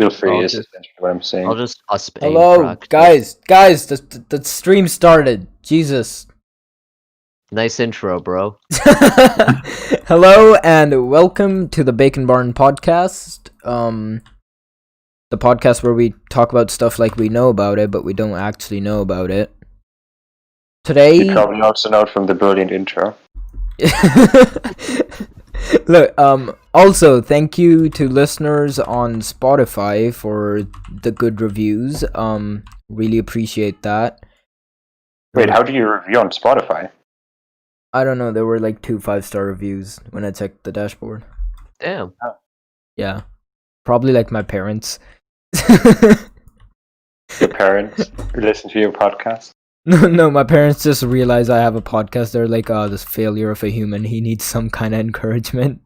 Feel free, I'll is just- essentially what I'm saying. I'll just Hello, guys, the stream started. Jesus. Nice intro, bro. Hello and welcome to the Bacon Barn podcast. The podcast where we talk about stuff like we know about it, but we don't actually know about it. Today, You probably also know it from the brilliant intro. look, also thank you to listeners on Spotify for the good reviews. Really appreciate that. Wait, how do you review on Spotify? I don't know, there were like 2 5-star reviews when I checked the dashboard. Damn. Yeah. Probably like my parents. Your parents who listen to your podcast? No, my parents just realized I have a podcast. They're like, oh, this failure of a human, he needs some kind of encouragement.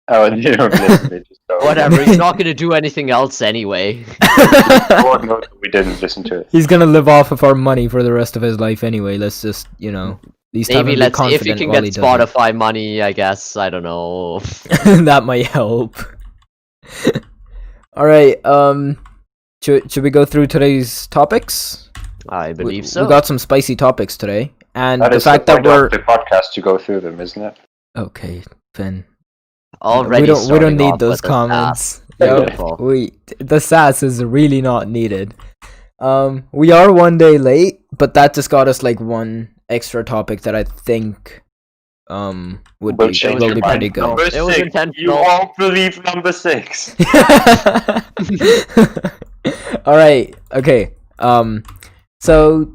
Oh, and you don't listen, they just go. Whatever, he's not gonna do anything else anyway. Lord knows that we didn't listen to it. He's gonna live off of our money for the rest of his life anyway. Let's just, at least have him Maybe be let's see if you confident can while get he does it. Spotify money, I guess. I don't know. That might help. Alright, should we go through today's topics? I believe so. We got some spicy topics today. And That the is fact the that point we're... of the podcast to go through them, isn't it? Okay, Finn. Already we don't starting need off those with the comments. sass. Yep, Beautiful. the sass is really not needed. We are one day late, but that just got us like one extra topic that I think will We'll be change will your be mind. pretty good. Number It was 6. intentional. You won't believe number 6. All right. Okay. So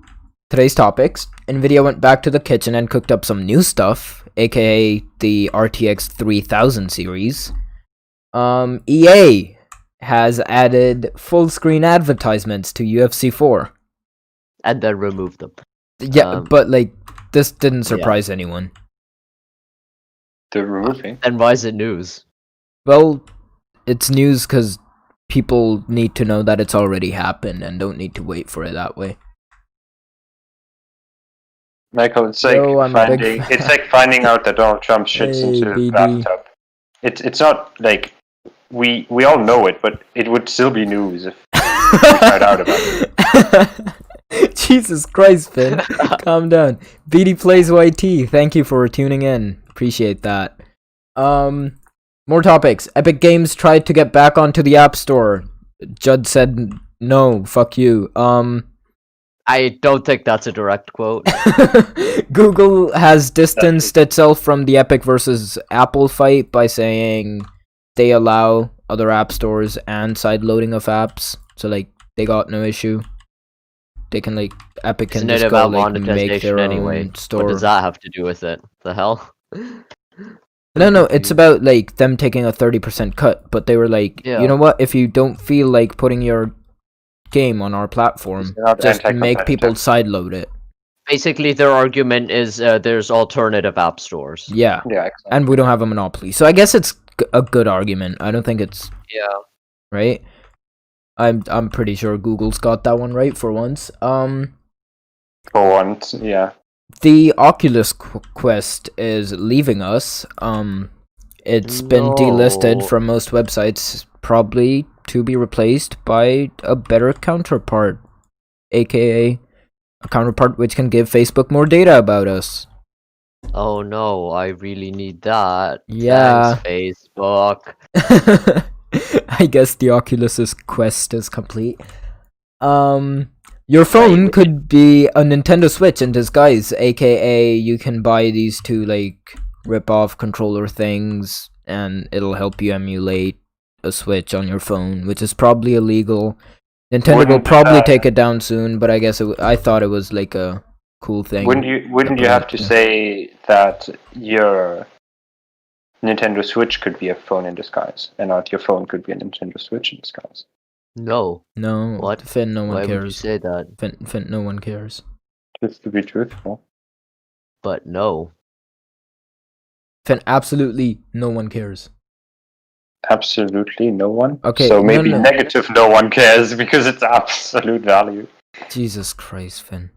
today's topics. Nvidia went back to the kitchen and cooked up some new stuff, aka the RTX 3000 series. EA has added full screen advertisements to UFC 4. And then remove them. Yeah, but like this didn't surprise anyone. The removing. Then why is it news? Well, it's news because people need to know that it's already happened and don't need to wait for it that way. Michael, it's like Yo, I'm a big it's like finding out that Donald Trump shits Hey, into the BD. bathtub. It's not like we all know it, but it would still be news if we found out about it. Jesus Christ, Finn. Calm down. BD Plays YT, thank you for tuning in. Appreciate that. More topics. Epic Games tried to get back onto the App Store. Judd said no, fuck you. I don't think that's a direct quote. Google has distanced itself from the Epic versus Apple fight by saying they allow other app stores and side loading of apps. So like they got no issue. They can like Epic can Isn't it just go about like make monetization their anyway? own store. What does that have to do with it? The hell? No, it's about like them taking a 30% cut, but they were like, Yeah. you know what? If you don't feel like putting your game on our platform, They're not just make people anti-competitive. sideload it. Basically, their argument is there's alternative app stores. Yeah, Yeah, exactly. and we don't have a monopoly, so I guess it's a good argument. I don't think it's Yeah. right. I'm pretty sure Google's got that one right for once. For once, yeah. The Oculus Quest is leaving us. It's been delisted No. from most websites, probably to be replaced by a better counterpart, aka a counterpart which can give Facebook more data about us. Oh no, I really need that. Yeah. Thanks, Facebook. I guess the Oculus Quest is complete. Your phone Right. could be a Nintendo Switch in disguise, aka you can buy these two like rip-off controller things and it'll help you emulate a Switch on your phone, which is probably illegal. Nintendo will Wouldn't, probably take it down soon, but I guess I thought it was like a cool thing. Wouldn't you have to say that your Nintendo Switch could be a phone in disguise, and not your phone could be a Nintendo Switch in disguise? No. No, What? Finn, no one Why would you cares. say that? Finn, no one cares. Just to be truthful. But no. Finn, absolutely no one cares. Absolutely no one. Okay, So no, maybe no. negative no one cares because it's absolute value. Jesus Christ, Finn.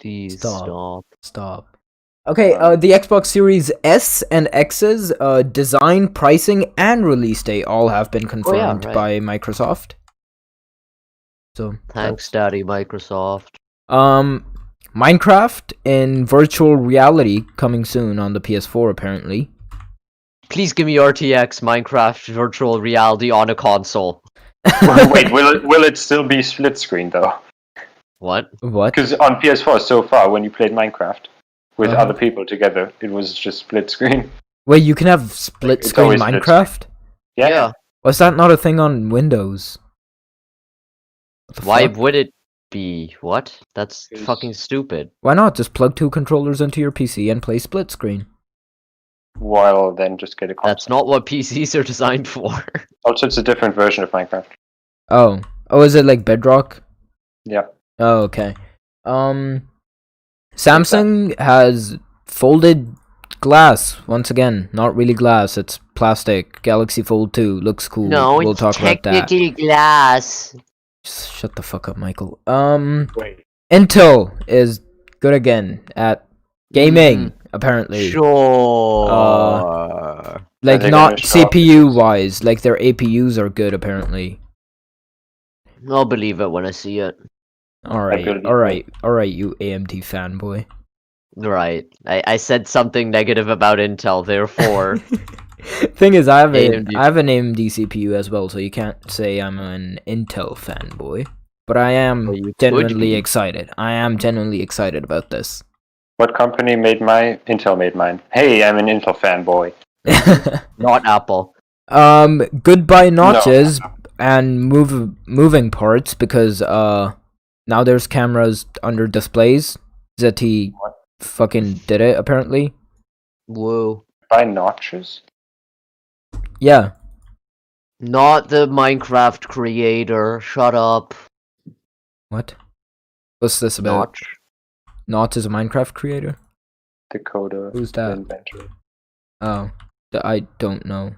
Please Stop. stop. Stop. Okay, the Xbox Series S and X's design, pricing, and release date all have been confirmed right. by Microsoft. So Thanks, Daddy Microsoft. Minecraft in virtual reality coming soon on the PS4 apparently. Please give me RTX Minecraft virtual reality on a console. Wait, will it still be split screen though? What? What? Because on PS4 so far, when you played Minecraft with Uh-huh. other people together, it was just split screen. Wait, you can have split It's screen always split Minecraft? Yeah. Was that not a thing on Windows? What the Why fuck? would it be? What? That's It's- fucking stupid. Why not just plug 2 controllers into your PC and play split screen? While then just get a console. That's not what PCs are designed for. Also, it's a different version of Minecraft. Oh, is it like Bedrock? Yeah. Oh, okay. Samsung has folded glass once again. Not really glass, it's plastic. Galaxy Fold 2 looks cool. We'll talk about that. glass. Just shut the fuck up, Michael. Wait. Intel is good again at gaming, apparently. Sure. Like they're not gonna show off CPU wise, like their APUs are good apparently. I'll believe it when I see it. Alright, believe it. alright, you AMD fanboy. Right. I said something negative about Intel, therefore. Thing is, I have AMD. an AMD CPU as well, so you can't say I'm an Intel fanboy. But I am Well, you could genuinely be. excited. I am genuinely excited about this. What company made mine? Intel made mine. Hey, I'm an Intel fanboy. Not Apple. Goodbye notches and moving parts because now there's cameras under displays. ZT What? fucking did it apparently. Whoa. By notches? Yeah. Not the Minecraft creator. Shut up. What? What's this about? Notch. Notch is a Minecraft creator? The coder. Who's the that? inventor. Oh, I don't know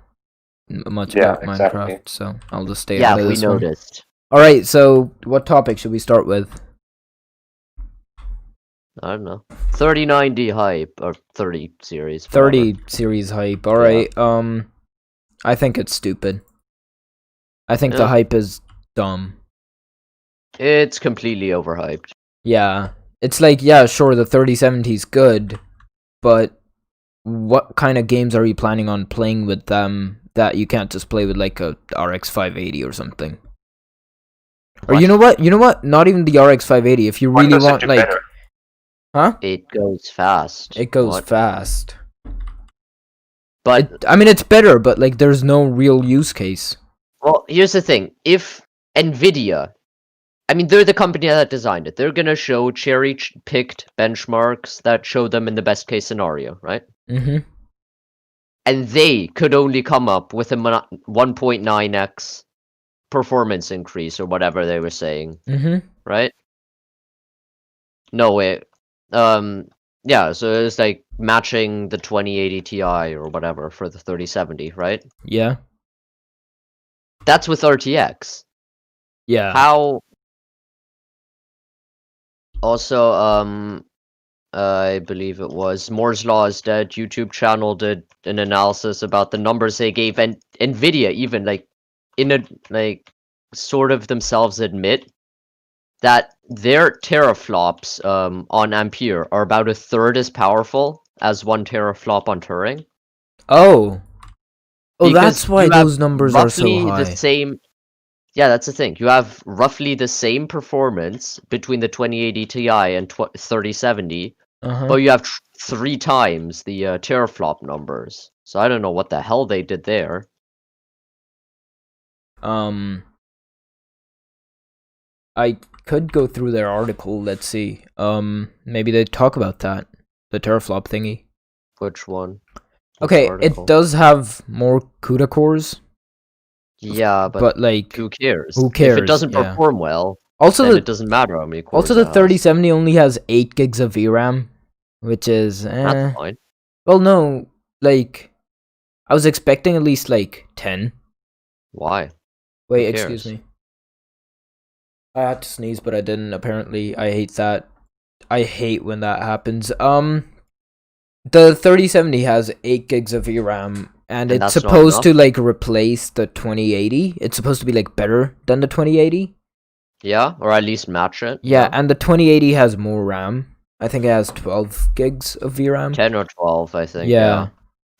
much Yeah, about exactly. Minecraft, so I'll just stay Yeah, out of we this one. noticed. Alright, so what topic should we start with? I don't know. 3090 hype or 30 series. 30 series hype. Alright, I think it's stupid. I think the Yeah. hype is dumb. It's completely overhyped. Yeah. It's like, yeah, sure, the 3070 is good, but what kind of games are you planning on playing with them that you can't just play with like a RX 580 or something? Or you know what? You know what? Not even the RX 580. If you What really does it want do like better? Huh? It goes fast. It goes What? fast. But I mean, it's better, but like, there's no real use case. well, here's the thing. If Nvidia, I mean, they're the company that designed it. They're gonna show cherry-picked benchmarks that show them in the best case scenario, right? Mm-hmm. And they could only come up with a 1.9x performance increase or whatever they were saying, Mm-hmm. right? No, wait. Yeah, so it's like matching the 2080 Ti or whatever for the 3070, right? Yeah. That's with RTX. Yeah. How? Also, I believe it was Moore's Law is Dead YouTube channel did an analysis about the numbers they gave, and Nvidia even sort of themselves admit that their teraflops on Ampere are about a third as powerful as 1 teraflop on Turing. Oh. Oh, Because that's why you have those numbers are so roughly high. the same. Yeah, that's the thing. You have roughly the same performance between the 2080 Ti and 3070, Uh-huh. but you have 3 times the teraflop numbers. So I don't know what the hell they did there. I could go through their article. Let's see. Maybe they talk about that. The teraflop thingy. Which one? Which Okay, article? it does have more CUDA cores, Yeah, but like, who cares? who If cares? it doesn't Yeah. perform well, also then the it doesn't matter how many cores also the it has. 3070 only has 8 gigs of VRAM, which is That's fine. well, no, like, I was expecting at least like 10. Why? Wait, Who excuse cares? me. I had to sneeze, but I didn't. Apparently, I hate that. I hate when that happens. The 3070 has 8 gigs of VRAM, and it's that's not supposed enough? to like replace the 2080. It's supposed to be like better than the 2080. Yeah, or at least match it. Yeah, and the 2080 has more RAM. I think it has 12 gigs of VRAM. 10 or 12, I think. Yeah.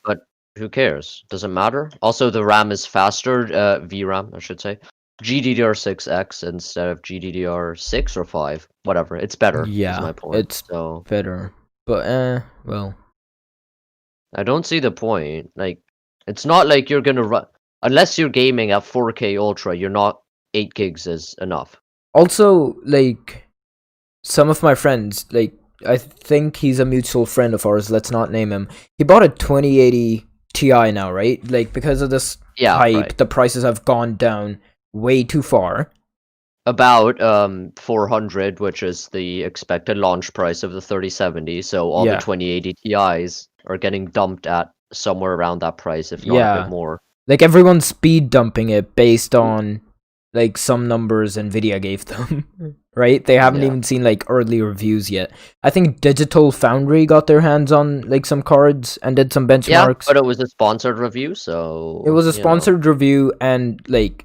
But who cares? Doesn't matter. Also, the RAM is faster. VRAM, I should say. GDDR6X instead of GDDR6 or 5. Whatever. It's better. Yeah, is my point. it's So better. But, well. I don't see the point. Like, it's not like you're gonna run unless you're gaming at 4K Ultra. You're not 8 gigs is enough. Also, like, some of my friends, like, I think he's a mutual friend of ours, let's not name him. He bought a 2080 Ti now, right? Like, because of this hype, Right. the prices have gone down way too far. About 400, which is the expected launch price of the 3070. So all Yeah. the 2080 Ti's are getting dumped at somewhere around that price, if not a Yeah. bit more. Like, everyone's speed dumping it based on, like, some numbers Nvidia gave them, right? They haven't Yeah. even seen, like, early reviews yet. I think Digital Foundry got their hands on, like, some cards and did some benchmarks. Yeah, but it was a sponsored review, so It was a you know, sponsored review, and, like,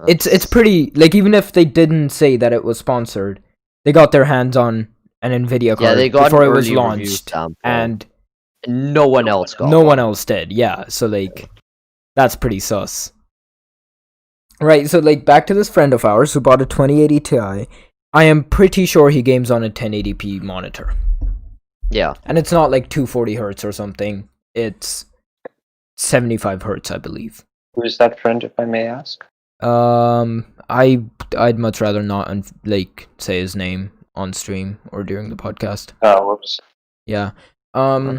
it's that's- pretty, like, even if they didn't say that it was sponsored, they got their hands on an Nvidia card yeah, they got before an it was early review launched, sample, and no one else got no one. one else did. Yeah, so, like, that's pretty sus. Right, so, like, back to this friend of ours who bought a 2080 Ti. I am pretty sure he games on a 1080p monitor, Yeah, and it's not like 240 hertz or something. It's 75 hertz, I believe. Who is that friend, if I may ask? I'd much rather not like say his name on stream or during the podcast. Oh, whoops. Yeah. Sorry.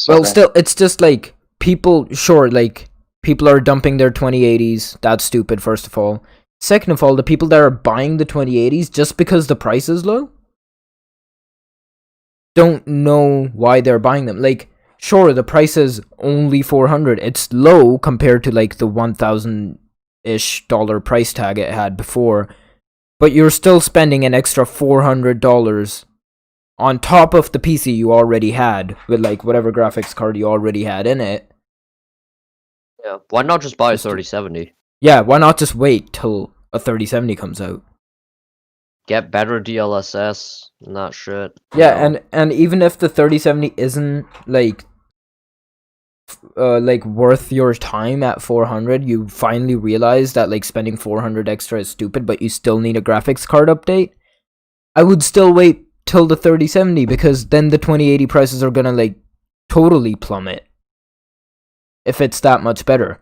Well, still, it's just like people. Sure, like people are dumping their 2080s. That's stupid. First of all. Second of all, the people that are buying the 2080s just because the price is low don't know why they're buying them. Like, sure, the price is only 400. It's low compared to like the $1,000-ish price tag it had before, but you're still spending an extra $400 on top of the PC you already had with like whatever graphics card you already had in it. yeah. Why not just buy a Just to- 3070? Yeah, why not just wait till a 3070 comes out? Get better DLSS and that shit. you Yeah, know? and even if the 3070 isn't like worth your time at 400, you finally realize that like spending 400 extra is stupid, but you still need a graphics card update. I would still wait till the 3070 because then the 2080 prices are gonna like totally plummet if it's that much better,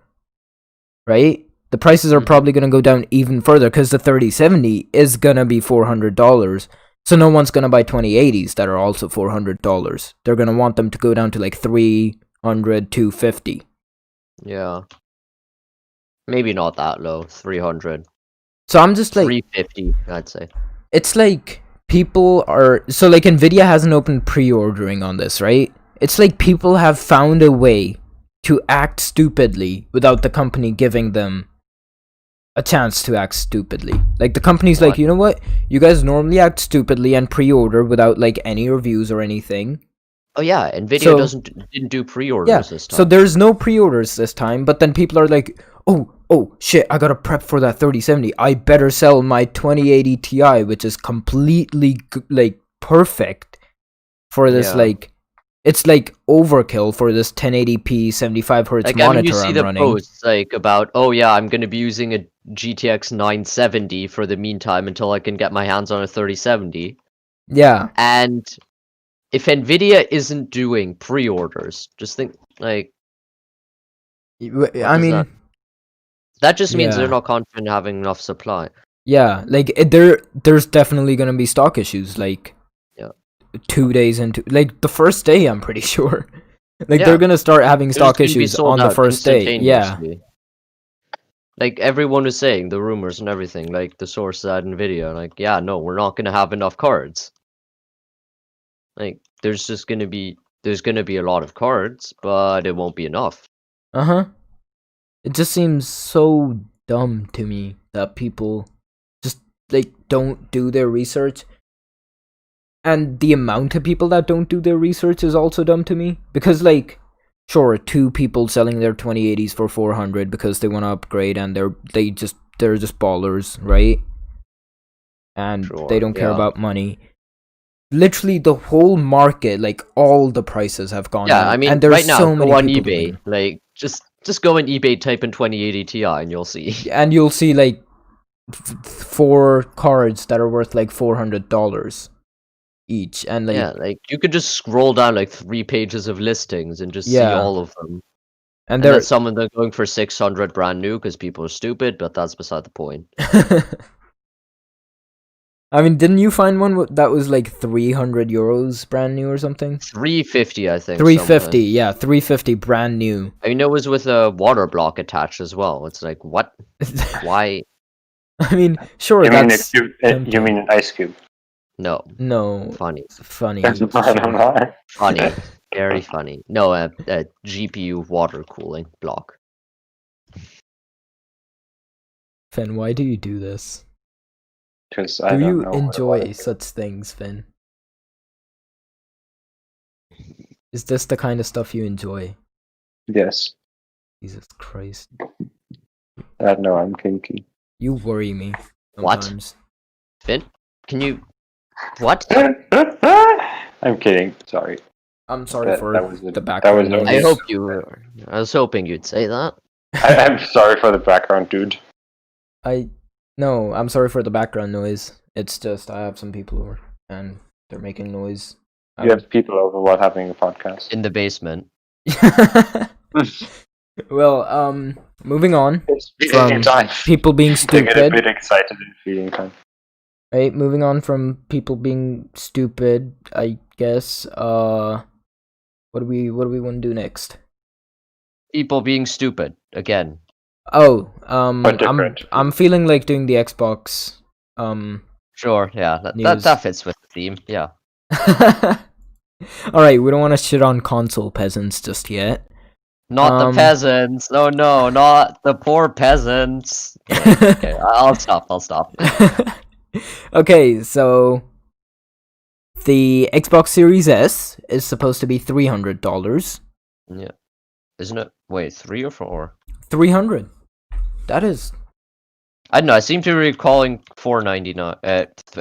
right? The prices are Mhm. probably gonna go down even further because the 3070 is gonna be $400. So no one's gonna buy 2080s that are also $400. They're gonna want them to go down to like 300, 250. Yeah. Maybe not that low. 300. So I'm just like, 350, I'd say. it's like people are, so like Nvidia hasn't opened pre-ordering on this, right? It's like people have found a way to act stupidly without the company giving them a chance to act stupidly. Like the company's like, What? you know what? You guys normally act stupidly and pre-order without like any reviews or anything. Oh yeah, Nvidia So- didn't do pre-orders Yeah, this time. so there's no pre-orders this time, but then people are like, oh shit, I gotta prep for that 3070. I better sell my 2080 Ti, which is completely like perfect for this Yeah. like, it's like overkill for this 1080p 75 hertz like, I mean, monitor you see I'm the running. posts like about, oh yeah, I'm gonna be using a GTX 970 for the meantime until I can get my hands on a 3070. Yeah, And if Nvidia isn't doing pre-orders, just think like I does mean, that- that just means Yeah. they're not confident having enough supply. yeah, like there's definitely gonna be stock issues. Like, Yeah. 2 days into like the first day, I'm pretty sure. Like Yeah. they're gonna start having They're just stock gonna be issues sold on the out first day. Yeah, instantaneously. Like everyone was saying, the rumors and everything, like the sources at Nvidia, like, yeah, no, we're not gonna have enough cards. Like, there's gonna be a lot of cards, but it won't be enough. uh-huh. It just seems so dumb to me that people just like don't do their research. And the amount of people that don't do their research is also dumb to me. Because like, sure, 2 people selling their 2080s for 400 because they want to upgrade and they just they're just ballers, right? And Sure, they don't care yeah. about money. Literally, the whole market, like all the prices have gone Yeah, down. I mean, and there's right now, so many go on people eBay. doing. Like, just go on eBay, type in 2080 Ti, and you'll see. And you'll see like 4 cards that are worth like $400 each, and like Yeah, like you could just scroll down like 3 pages of listings and just see Yeah. all of them. and And they're then some of them going for 600 brand new because people are stupid, but that's beside the point. I mean, didn't you find one that was like €300 brand new or something? 350, I think. 350, something. yeah, 350 brand new. I mean, it was with a water block attached as well. It's like, what? Why? I mean, sure, You mean that's you tempting. mean an ice cube? No, no funny, funny. I don't sure. know. funny, very funny. No, a GPU water cooling block. Finn, why do you do this? Because I Do don't you know. enjoy such things, Finn? Is this the kind of stuff you enjoy? Yes. Jesus Christ. No, I'm kinky. You worry me What? sometimes. Finn, can you? What? I'm kidding. Sorry. I'm sorry That- for that was a- the that background was a- noise. I Yes. hope you were. I was hoping you'd say that. I'm sorry for the background, dude. No, I'm sorry for the background noise. It's just I have some people over and they're making noise. You have people over while having a podcast. In the basement. Well, moving on It's from feeding time. people being They get a stupid. bit excited in feeding time. Right, moving on from people being stupid, I guess. What do we want to do next? People being stupid again. Oh, But different. I'm feeling like doing the Xbox. Sure, yeah, News. that fits with the theme. Yeah. All right, we don't want to shit on console peasants just yet. Not the peasants. Oh no, not the poor peasants. Okay, I'll stop. Okay, so the Xbox Series S is supposed to be $300. Yeah. Isn't it? Wait, 3 or 4? 300. That is. I don't know. I seem to be recalling 499.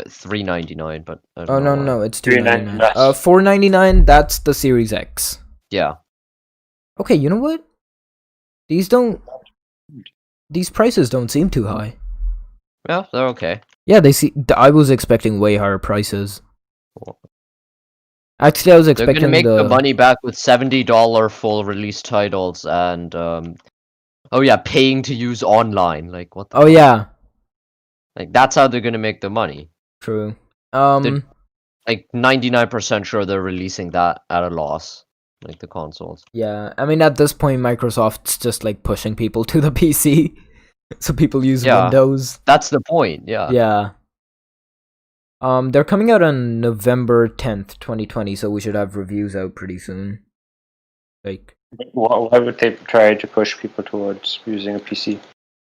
399, but I don't Oh know no, why. it's $299. $399. $499. That's the Series X. Yeah. Okay, you know what? These prices don't seem too high. Yeah, they're okay. Yeah, I was expecting way higher prices. Cool. Actually, I was They're expecting gonna make the money back with $70 full release titles and oh yeah, paying to use online. Like what? The Oh fuck? yeah, Like that's how they're gonna make the money. true. Like 99% sure they're releasing that at a loss. Like the consoles. Yeah, I mean at this point Microsoft's just like pushing people to the PC, so people use Yeah. Windows. That's the point. Yeah. Yeah. They're coming out on November 10th, 2020, so we should have reviews out pretty soon. Like Why would they try to push people towards using a PC?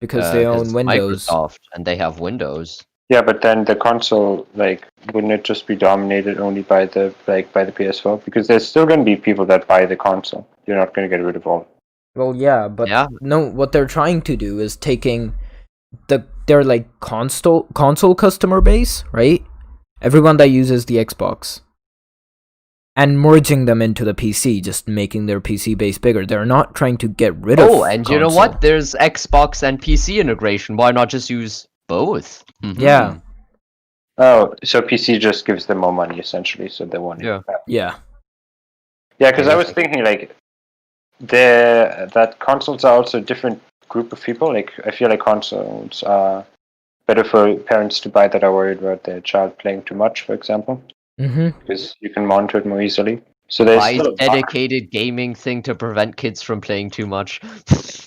because they own 'cause Windows. Microsoft and they have Windows. Yeah, but then the console, like, wouldn't it just be dominated only by the PS4? Because there's still going to be people that buy the console. You're not going to get rid of all. Well, yeah, but Yeah. no, what they're trying to do is taking their like console customer base, right? Everyone that uses the Xbox, and merging them into the PC, just making their PC base bigger. They're not trying to get rid of. Oh, and you know console. what? There's Xbox and PC integration. Why not just use both? Mhm. Yeah, Oh, so PC just gives them more money, essentially, so they want it Yeah. back. yeah, Yeah, because I Yeah. was thinking, like, that consoles are also a different group of people. Like, I feel like consoles are better for parents to buy that are worried about their child playing too much, for example, because you can monitor it more easily. So there's Buy still a dedicated gaming thing to prevent kids from playing too much.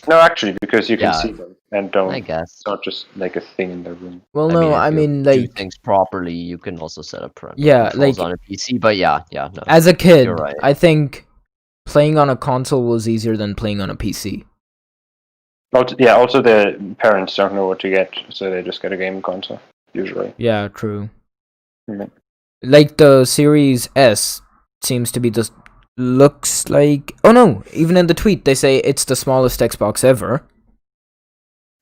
No, actually, because you can Yeah. see them and don't. I guess. It's not just like a thing in the room. Well, I no, mean, if I you mean do like things properly, you can also set up parental Yeah, controls like- on a PC. But yeah, no. as a kid, You're right. I think playing on a console was easier than playing on a PC. Also the parents don't know what to get, so they just get a game console usually. Yeah, true. Mhm. Like the Series S seems to be just looks like. Oh no! Even in the tweet, they say it's the smallest Xbox ever.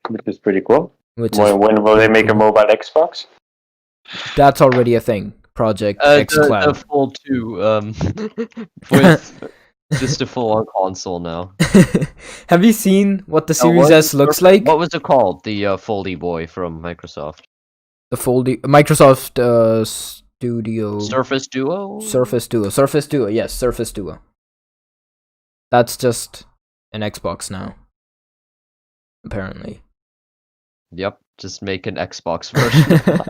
Which is pretty cool. which When will they make a mobile Xbox? that's already a thing. Project X The Cloud. Fold 2, with just a full-on console now. Have you seen what the Now, Series S looks like? What was it called? The Foldy Boy from Microsoft. The Foldy Microsoft Studio Surface Duo? Surface Duo. Yes, Surface Duo. That's just an Xbox now. Apparently. Yep, just make an Xbox version.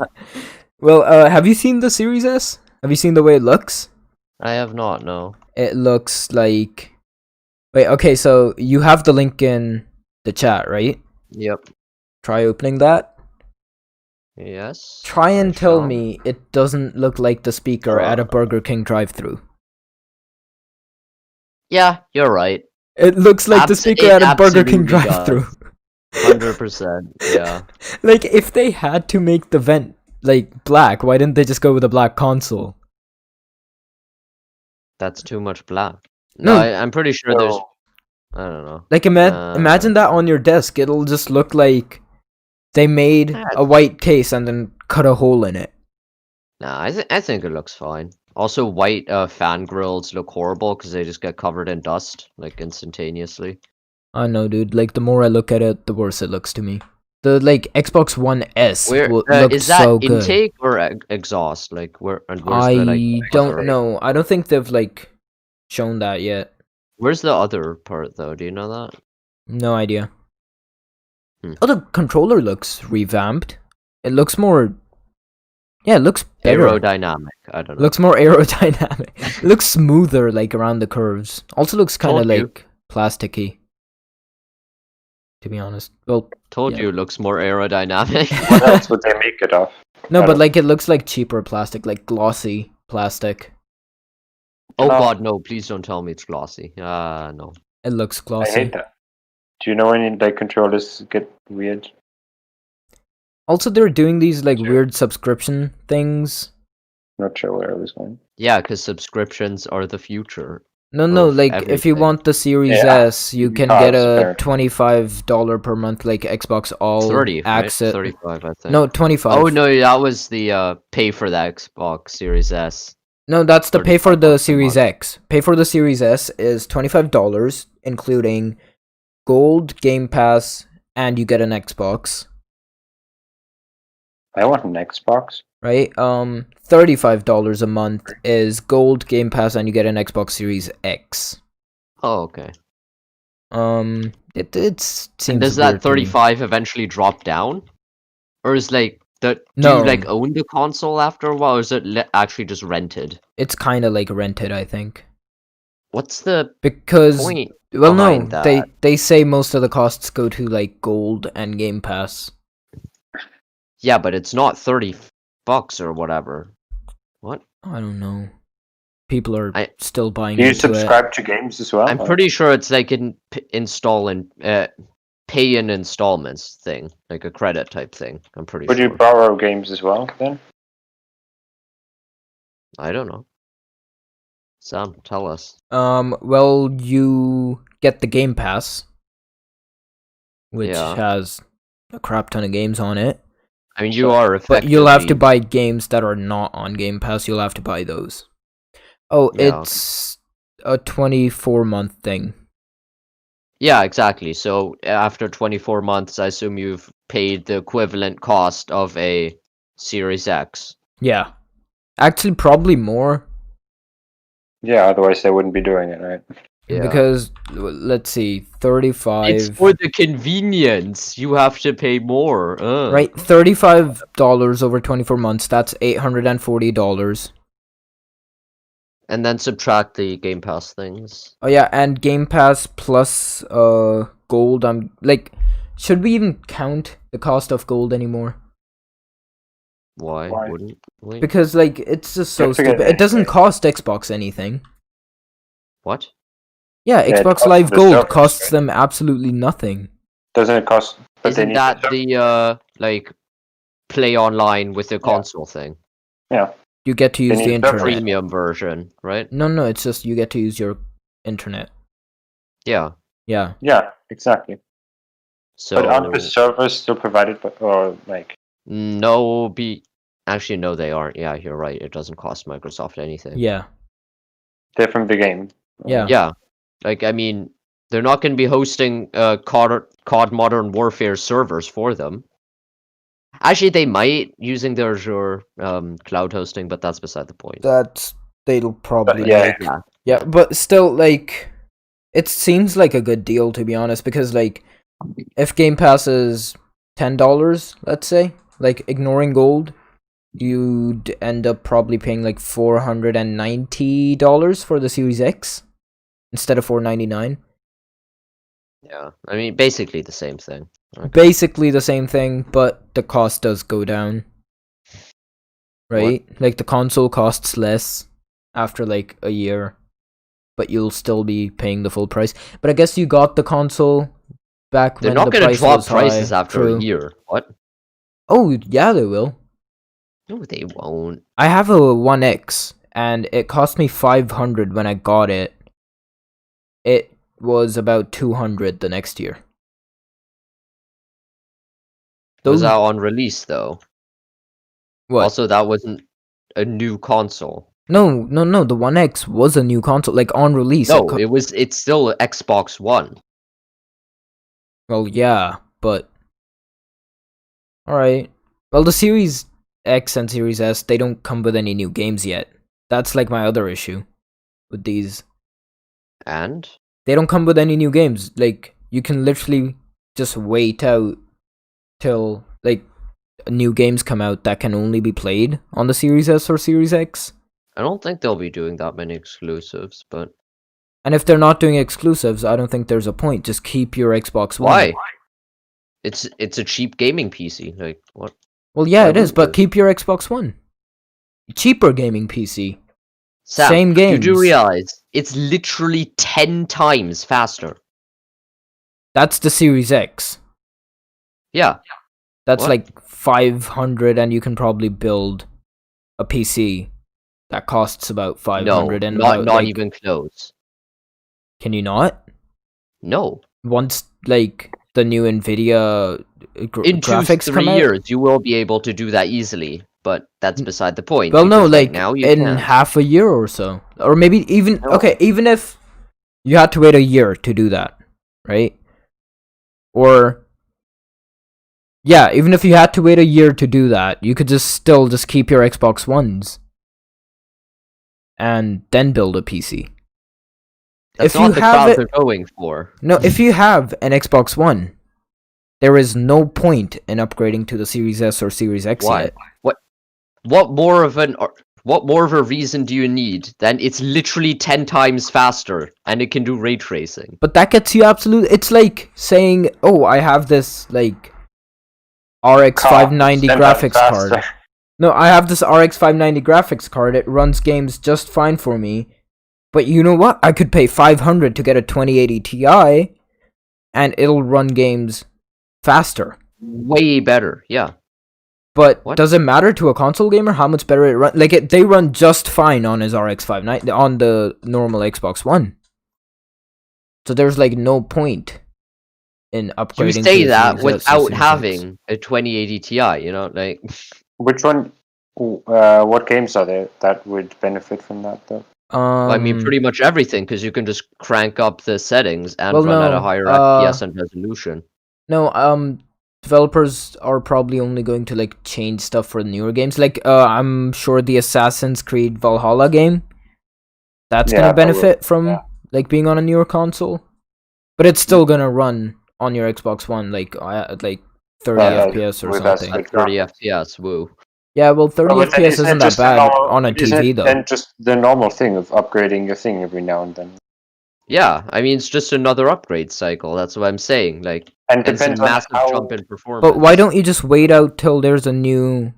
Well, have you seen the Series S? Have you seen the way it looks? I have not, no. It looks like... Wait, okay, so you have the link in the chat, right? Yep. Try opening that. Yes. Try and I tell shall. me it doesn't look like the speaker at a Burger King drive-thru. Yeah, you're right. It looks like the speaker it at a Burger King absolutely drive-thru. 100%, yeah. Like, if they had to make the vent, like, black, why didn't they just go with a black console? That's too much black. No. I'm pretty sure there's... I don't know. Like, imagine that on your desk. It'll just look like they made a white case and then cut a hole in it. Nah, I think it looks fine. Also, white fan grills look horrible because they just get covered in dust, like, instantaneously. I know, dude. Like, the more I look at it, the worse it looks to me. The, like, Xbox One S looks is that so good. intake or exhaust? Like, where's I the, like, don't know. I don't think they've, like, shown that yet. Where's the other part, though? Do you know that? No idea. Hmm. Oh, the controller looks revamped. It looks more... Yeah, it looks better. Aerodynamic. I don't know. Looks more aerodynamic. It looks smoother, like, around the curves. Also looks kind of, Told you. like, plasticky. To be honest. Well, Told yeah. you it looks more aerodynamic. What else would they make it of? No, I but, don't- like, it looks like cheaper plastic, like glossy plastic. Oh No. god, no, please don't tell me it's glossy. No. It looks I glossy. hate that. Do you know when like controllers get weird? Also, they're doing these, like, Sure. weird subscription things. Not sure where I was going. Yeah, because subscriptions are the future. No, Of like, if you everything. want the Series Yeah, S, you can because get a they're- $25 per month, like, Xbox All 30, right? Access. 35, I think. No, 25. Oh, no, that was the pay for the Xbox Series S. No, that's the pay for 35 the bucks a Series month. X. Pay for the Series S is $25, including Gold, Game Pass, and you get an Xbox. I want an Xbox. Right? $35 a month is Gold, Game Pass, and you get an Xbox Series X. Oh, okay. It seems And does weird that to me. 35 eventually drop down? Or is like do No. you like own the console after a while, or is it actually just rented? It's kind of like rented, I think. What's the Because point? well, no, behind that? they say most of the costs go to like Gold and Game Pass. Yeah, but it's not $30 or whatever. What? I don't know. People are I- still buying Do you into it. subscribe to games as well? I'm or- pretty sure it's like an install and pay in installments thing, like a credit type thing. I'm pretty Would sure. you borrow games as well then? I don't know. Sam, tell us. Well, you get the Game Pass, which Yeah. has a crap ton of games on it. I mean, you are But effectively. you'll have to buy games that are not on Game Pass. You'll have to buy those. Oh, Yeah. it's a 24-month thing. Yeah, exactly. So after 24 months, I assume you've paid the equivalent cost of a Series X. Yeah. Actually, probably more. Yeah, otherwise they wouldn't be doing it, right? Yeah. Because, let's see, 35... It's for the convenience. You have to pay more. Right, $35 over 24 months. That's $840. And then subtract the Game Pass things. Oh yeah, and Game Pass plus Gold. I'm like, should we even count the cost of Gold anymore? Why Why? wouldn't we? Because like it's just so Don't forget stupid. It doesn't anyway. cost Xbox anything. What? Yeah, Yeah, it Xbox costs Live the Gold servers, costs right? them absolutely nothing. Doesn't it cost? But they Isn't need that the- the like play online with the console thing? Yeah. You get to use need the the internet. Premium version, right? No, it's just you get to use your internet. Yeah. Yeah. Yeah, exactly. So But aren't the servers still provided by, or like? no, actually no, they aren't. Yeah, you're right. It doesn't cost Microsoft anything. Yeah. They're from the game. Yeah. Yeah, like I mean, they're not going to be hosting COD Modern Warfare servers for them. Actually, they might using their Azure cloud hosting, but that's beside the point. They'll probably yeah. make. Yeah, but still, like, it seems like a good deal, to be honest, because like, if Game Pass is $10, let's say, like ignoring gold, you'd end up probably paying like $490 for the Series X instead of $499. Yeah, I mean, basically the same thing. Okay. Basically the same thing, but the cost does go down. Right? Like the console costs less after like a year, but you'll still be paying the full price. But I guess you got the console back They're when not the going to price drop was prices high. after True. a year. What? Oh, yeah, they will. No, they won't. I have a 1X, and it cost me $500 when I got it. It was about $200 the next year. Was that on release though? What? Also, that wasn't a new console. No. The 1X was a new console, like on release. No, it's still a Xbox One. Well, yeah, but all right. Well, the Series X and Series S, they don't come with any new games yet. That's like my other issue with these. And they don't come with any new games. Like, you can literally just wait out till like new games come out that can only be played on the Series S or Series X. I don't think they'll be doing that many exclusives, but and if they're not doing exclusives, I don't think there's a point. Just keep your Xbox One. Why? It's a cheap gaming PC. Like what? Well, yeah, it is, but keep your Xbox One. Cheaper gaming PC. Sam, same games. You do realize it's literally 10 times faster. That's the Series X. Yeah. That's like 500, and you can probably build a PC that costs about 500. No, and not like, even close. Can you not? No. Once like the new Nvidia in graphics 2-3 come out, years, you will be able to do that easily. But that's beside the point. Well, no, like now you in can't. half a year or so, or maybe even even if you had to wait a year to do that, right? Or yeah, even if you had to wait a year to do that, you could still keep your Xbox Ones and then build a PC. That's not the crowd they're going for. No, if you have an Xbox One, there is no point in upgrading to the Series S or Series X yet. What more of a reason do you need? Then it's literally 10 times faster, and it can do ray tracing. But that gets you absolute. It's like saying, "Oh, I have this like RX 590 graphics card." No, I have this RX 590 graphics card. It runs games just fine for me. But you know what? I could pay $500 to get a 2080 Ti, and it'll run games faster. Way better, yeah. But does it matter to a console gamer how much better it runs? Like, they run just fine on his RX 590 on the normal Xbox One. So there's like no point in upgrading. You say that without having a 2080 Ti, you know, like. Which one? What games are there that would benefit from that, though? I mean, pretty much everything, because you can just crank up the settings and run at a higher FPS and resolution. No, developers are probably only going to like change stuff for newer games. Like, I'm sure the Assassin's Creed Valhalla game, that's gonna benefit from like being on a newer console, but it's still gonna run on your Xbox One like 30 FPS or something. Like 30 FPS, woo. Yeah, well, 30 FPS isn't that bad on a TV, though. And just the normal thing of upgrading your thing every now and then. Yeah, I mean, it's just another upgrade cycle. That's what I'm saying. Like, and it's a massive jump in performance. But why don't you just wait out till there's a new,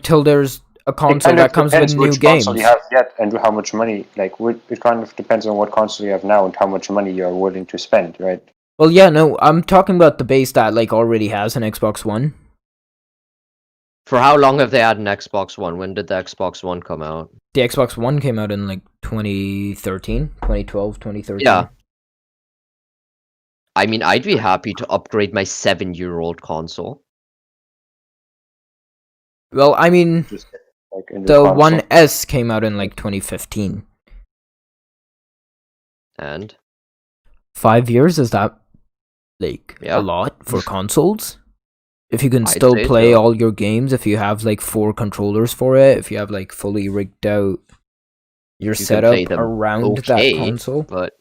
till there's a console that comes with new games? Console you have yet and how much money? Like, it kind of depends on what console you have now and how much money you're willing to spend, right? Well, yeah, no, I'm talking about the base that like already has an Xbox One. For how long have they had an Xbox One? When did the Xbox One come out? The Xbox One came out in like 2013, 2012, 2013. Yeah. I mean, I'd be happy to upgrade my 7-year-old console. Well, I mean, Just like in the console. One S came out in like 2015. And 5 years, is that like Yeah. a lot for consoles? If you can I'd still say play so. all your games, if you have like 4 controllers for it, if you have like fully rigged out your You can play setup them around that okay, console, but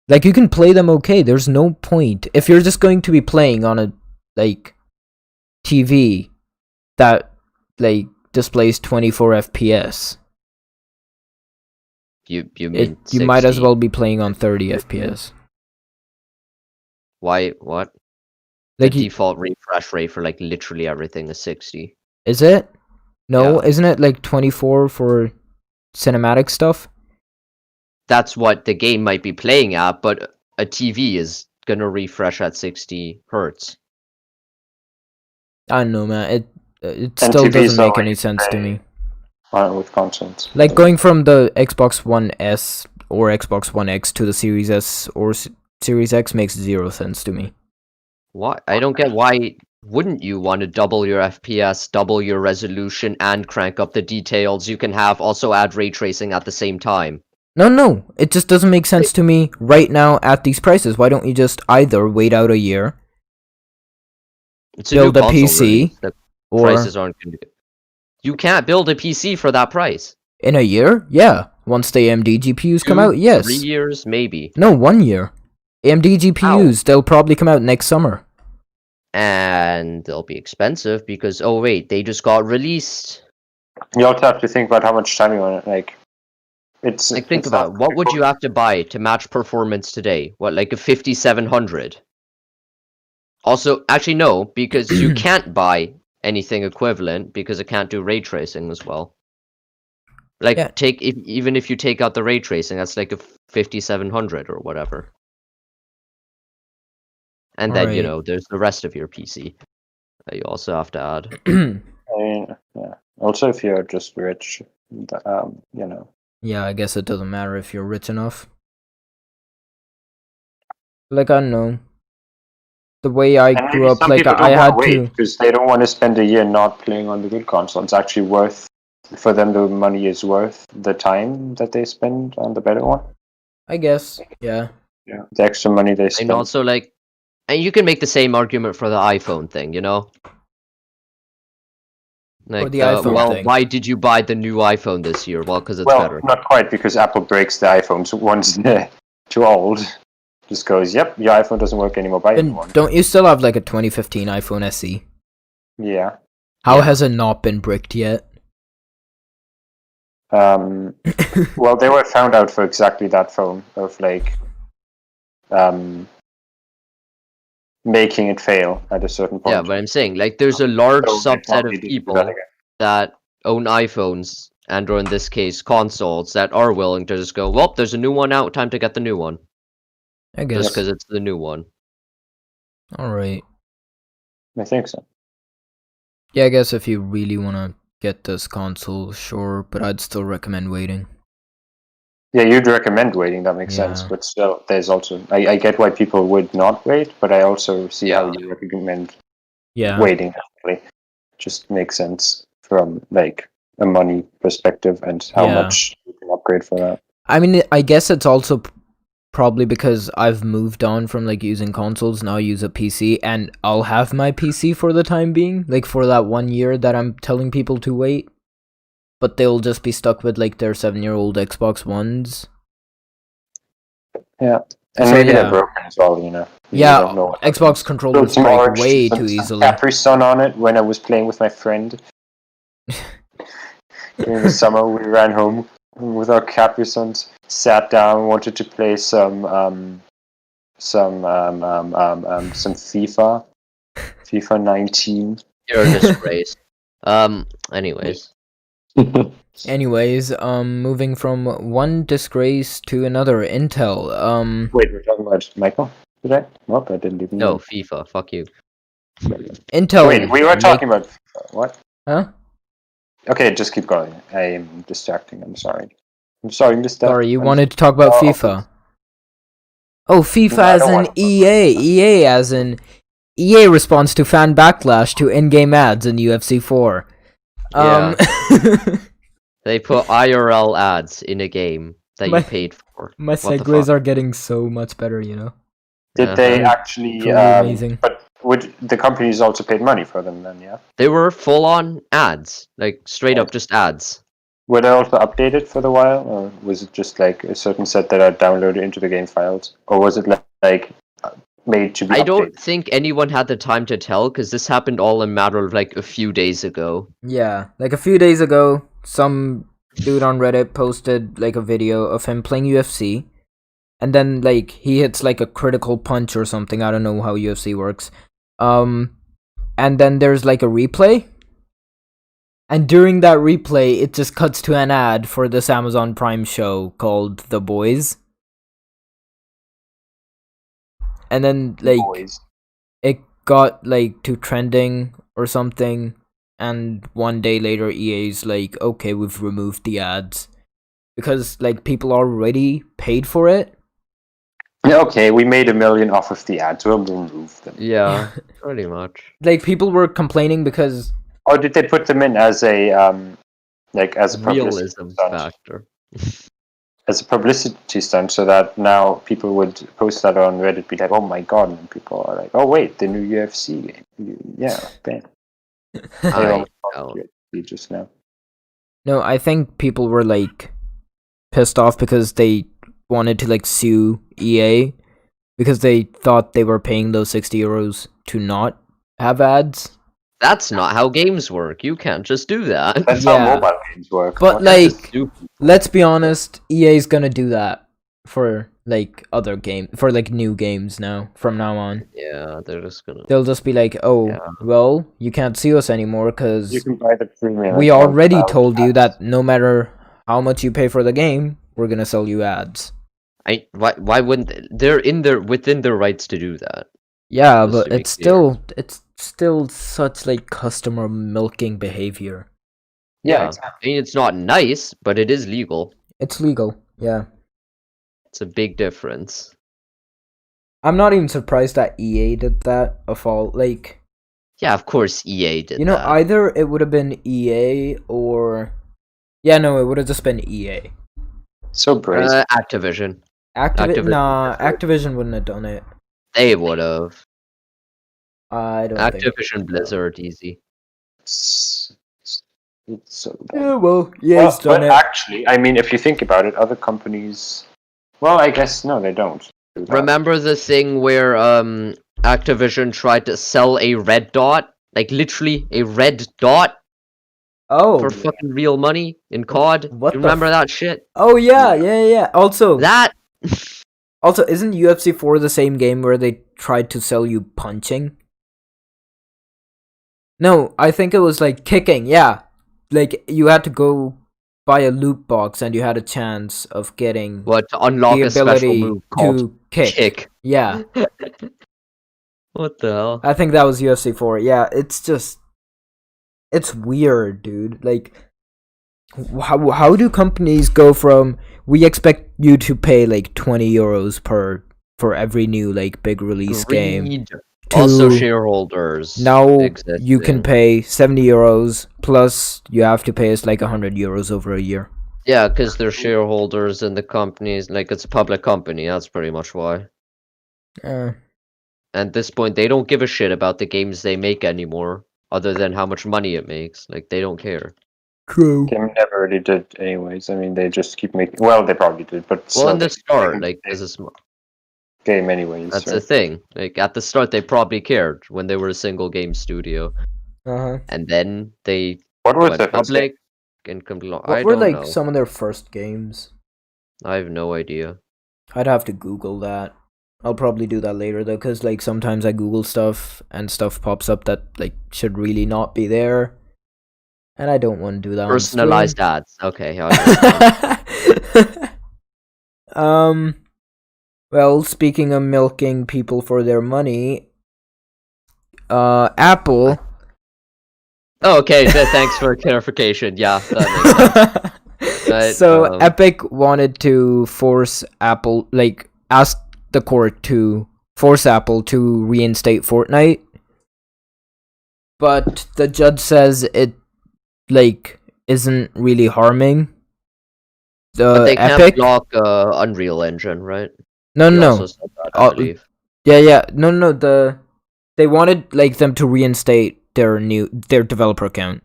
like you can play them okay. There's no point if you're just going to be playing on a like TV that like displays 24 FPS. you mean You might as 60. well be playing on 30 FPS. Why? What? Like, The default refresh rate for like literally everything is 60. is it? No, Yeah. isn't it like 24 for cinematic stuff? That's what the game might be playing at, but a TV is gonna refresh at 60 hertz. I don't know, man. It And still TVs doesn't make already any sense to play me. with consoles. Like going from the Xbox One S or Xbox One X to the Series S or Series X makes 0 sense to me. What? I don't get why wouldn't you want to double your FPS, double your resolution, and crank up the details you can have, also add ray tracing at the same time? No, it just doesn't make sense to me right now at these prices. Why don't you just either wait out a year, It's a new build a console PC, release. The or prices aren't gonna be... You can't build a PC for that price. in a year? Yeah. Once the AMD GPUs come 2, out, yes. 3 years, maybe. No, 1 year. AMD GPUs, they'll probably come out next summer. And they'll be expensive because, oh wait, they just got released. You also have to think about how much time you want it. Like, it's Like, think it's about not it. What would you have to buy to match performance today? What, like a 5700? Also, actually, no, because you can't buy anything equivalent because it can't do ray tracing as well. Like, Yeah. even if you take out the ray tracing, that's like a 5700 or whatever. And then, you Alright. know, there's the rest of your PC that you also have to add. I mean, yeah. Also, if you're just rich, you know. Yeah, I guess it doesn't matter if you're rich enough. Like, I don't know. The way I And grew maybe up, some like, people I don't want had to wait to... because they don't want to spend a year not playing on the good console. It's actually worth for them. The money is worth the time that they spend on the better one. I guess, yeah. Yeah, the extra money they spend. And also, like, and you can make the same argument for the iPhone thing, you know? Like, the iPhone well, thing. why did you buy the new iPhone this year? Well, because it's Well, better. not quite, because Apple breaks the iPhones once they're too old. Just goes, yep, your iPhone doesn't work anymore. Buy a new And one. don't you still have like a 2015 iPhone SE? Yeah. How Yeah. has it not been bricked yet? Well, they were found out for exactly that phone of like making it fail at a certain point. Yeah, but I'm saying, like, there's a large So they subset probably of didn't do people that again. that own iPhones, and or in this case, consoles, that are willing to just go, well, there's a new one out, time to get the new one. I Just guess. because it's the new one. Alright. I think so. Yeah, I guess if you really want to get this console, sure, but I'd still recommend waiting. Yeah, you'd recommend waiting, that makes sense. Yeah. But still, there's also... I get why people would not wait, but I also see how Yeah. you recommend Yeah. waiting. Actually. Just makes sense from like a money perspective and how Yeah. much you can upgrade for that. I mean, I guess it's also probably because I've moved on from like using consoles, now I use a PC, and I'll have my PC for the time being, like for that 1 year that I'm telling people to wait. But they'll just be stuck with like their 7-year-old Xbox Ones. Yeah. And So, maybe yeah. they're broken as well, you know. You Yeah, don't know what Xbox happens. controllers Some break orange- way some too easily. Capri Sun on it when I was playing with my friend. During the summer, we ran home with our Capri Suns, sat down, wanted to play some FIFA 19. You're a disgrace. Anyways. Anyways, moving from one disgrace to another, Intel. Wait, we're talking about Michael today? Nope, I didn't even No, know. FIFA, fuck you. Intel. Wait, we were talking about what? Huh? Okay, just keep going. I am distracting. I'm sorry. I'm sorry, Mister. Sorry, you wanted to talk about Oh, FIFA. Oh, FIFA No, I as don't in want- EA. EA as in EA responds to fan backlash to in-game ads in UFC 4. They put IRL ads in a game that My- you paid for. My What the segues fuck? are getting so much better, you know? Did they Uh-huh. actually? Truly amazing. But would the companies also paid money for them then? Yeah. They were full-on ads, like straight up just ads. Were they also updated for the while, or was it just like a certain set that are downloaded into the game files, or was it like made to be I updated? don't think anyone had the time to tell because this happened all in a matter of like a few days ago. Yeah, like a few days ago, some dude on Reddit posted like a video of him playing UFC, and then like he hits like a critical punch or something. I don't know how UFC works. And then there's like a replay, and during that replay, it just cuts to an ad for this Amazon Prime show called The Boys. And then like Boys. it got like to trending or something, and one day later EA's like, okay, we've removed the ads because like people already paid for it. Yeah, okay, we made $1 million off of the ads. We'll remove them. Yeah, pretty much. Like people were complaining because Or did they put them in as a as a publicity Realism stunt? factor. As a publicity stunt, so that now people would post that on Reddit, be like, "Oh my god!" and people are like, "Oh wait, the new UFC game." Yeah, bam. I don't. Just now. no, I think people were like pissed off because they wanted to like sue EA because they thought they were paying those €60 to not have ads. That's not how games work. You can't just do that. That's Yeah. how mobile games work. But What? like, Just do- let's be honest, EA's gonna do that for like other game for like new games now from now on. yeah, they're just gonna. They'll just be like, "Oh, Yeah. well, you can't sue us anymore You because can buy the premium. we account already without told you ads. that no matter how much you pay for the game, we're gonna sell you ads." Why wouldn't they're within their rights to do that? Yeah, Just but to be it's still such like customer milking behavior. Yeah, I mean, it's not nice, but it is legal. It's legal. Yeah. It's a big difference. I'm not even surprised that EA did that of all like Yeah, of course EA did you know, that. either it would have been EA or yeah, no, it would have just been EA. so brazen. Activision. Activision, Activision nah, did it. Activision wouldn't have done it. They would have. I don't think. Activision Blizzard, easy. It's so dumb. Yeah, well, Well, EA's but done it. actually, I mean, if you think about it, other companies. Well, I guess no, they don't. do that. Remember the thing where Activision tried to sell a red dot? Like literally a red dot Oh, for fucking real money in COD? What You the remember that shit? oh yeah. Also, That isn't UFC 4 the same game where they tried to sell you punching? No, I think it was like kicking. Yeah, like you had to go buy a loot box and you had a chance of getting what to unlock the a special ability move called to kick. kick. Yeah, What the hell? I think that was UFC 4. Yeah, it's weird, dude. Like, how do companies go from we expect you to pay like €20 for every new like big release game Greed. to Also shareholders. now you existing. can pay €70 plus you have to pay us like €100 over a year. Yeah, because they're shareholders in the companies. Like it's a public company. That's pretty much why. At this point, they don't give a shit about the games they make anymore, other than how much money it makes. Like they don't care. True. They never really did, anyways. I mean, they just keep making. Well, they probably did, but Well, still, in the they keep start, making like the as a small. game, anyways. That's right? the thing. Like at the start, they probably cared when they were a single game studio, and then they What was went the first game? public and What I were don't like know. some of their first games? I have no idea. I'd have to Google that. I'll probably do that later though, because like sometimes I Google stuff and stuff pops up that like should really not be there, and I don't want to do that. Personalized ads. Okay. I understand. Well, speaking of milking people for their money, Apple. Oh, okay. Thanks for clarification. Yeah, that makes sense. But, So Epic wanted to force Apple, like, ask the court to force Apple to reinstate Fortnite, but the judge says it isn't really harming But they can't Epic. block Unreal Engine, right? No, He no, also said that, I believe. no. They wanted them to reinstate their developer account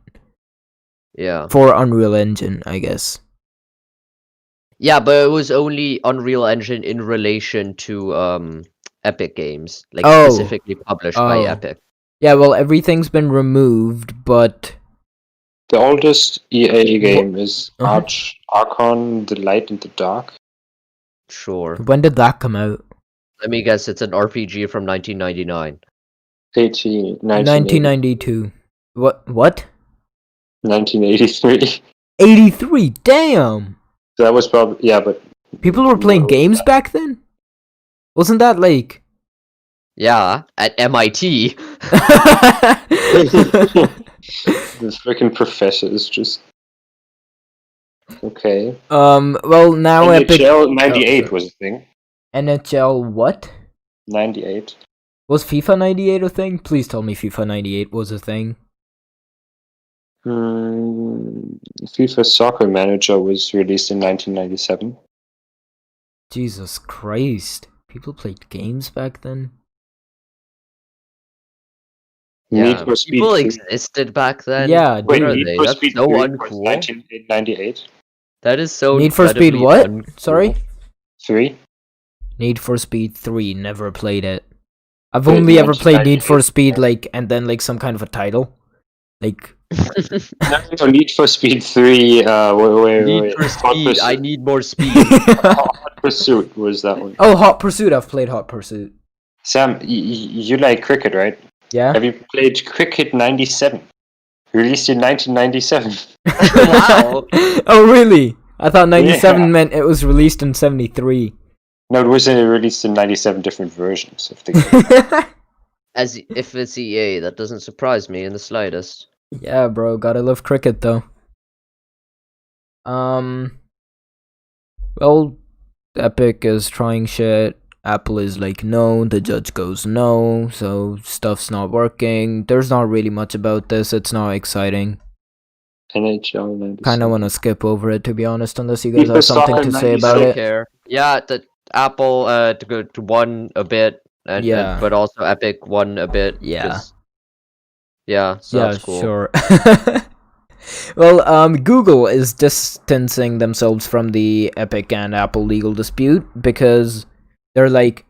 Yeah. for Unreal Engine, I guess. Yeah, but it was only Unreal Engine in relation to Epic Games, like specifically published by Epic. Yeah, well, everything's been removed, but The oldest EA game is Archon: The Light in the Dark. Sure. when did that come out? Let me guess, it's an RPG from 1999. 1992. What? 1983. 83. Damn. That was probably but People were playing games back then? Wasn't that like Yeah, at MIT. the freaking professors just okay. Well, now Epic NHL 98 was a thing. NHL what? 98. Was FIFA 98 a thing? Please tell me FIFA 98 was a thing. FIFA Soccer Manager was released in 1997. Jesus Christ. People played games back then? Need Yeah, for Speed people 3. existed back then. Yeah, What Wait, are Need they? for That's Speed so 3 was uncool. 1998. That is so Need for Speed incredibly what? uncool. Sorry? 3? Need for Speed 3, never played it. I've Wait, only ever played Need for 1998. Speed and then some kind of a title. No, Need for Speed 3, Need for Hot speed. Pursuit. I need more speed. Hot Pursuit was that one. Oh, Hot Pursuit. I've played Hot Pursuit. Sam, you like cricket, right? Yeah? Have you played Cricket 97? Released in 1997. Wow. Oh, really? I thought 97 Yeah. meant it was released in 73. No, it was released in 97 different versions of the game. As if it's EA, that doesn't surprise me in the slightest. Yeah, bro, gotta love cricket though. Well, Epic is trying shit. Apple is like no, the judge goes no, so stuff's not working. There's not really much about this, it's not exciting. NHL 97. Kinda wanna skip over it to be honest, unless you guys FIFA have something Soccer to say 97. about Don't it. care. Yeah, the Apple to go to won a bit, but also Epic won a bit. Yeah. Yeah, sounds cool. Sure. Well, Google is distancing themselves from the Epic and Apple legal dispute because they're like,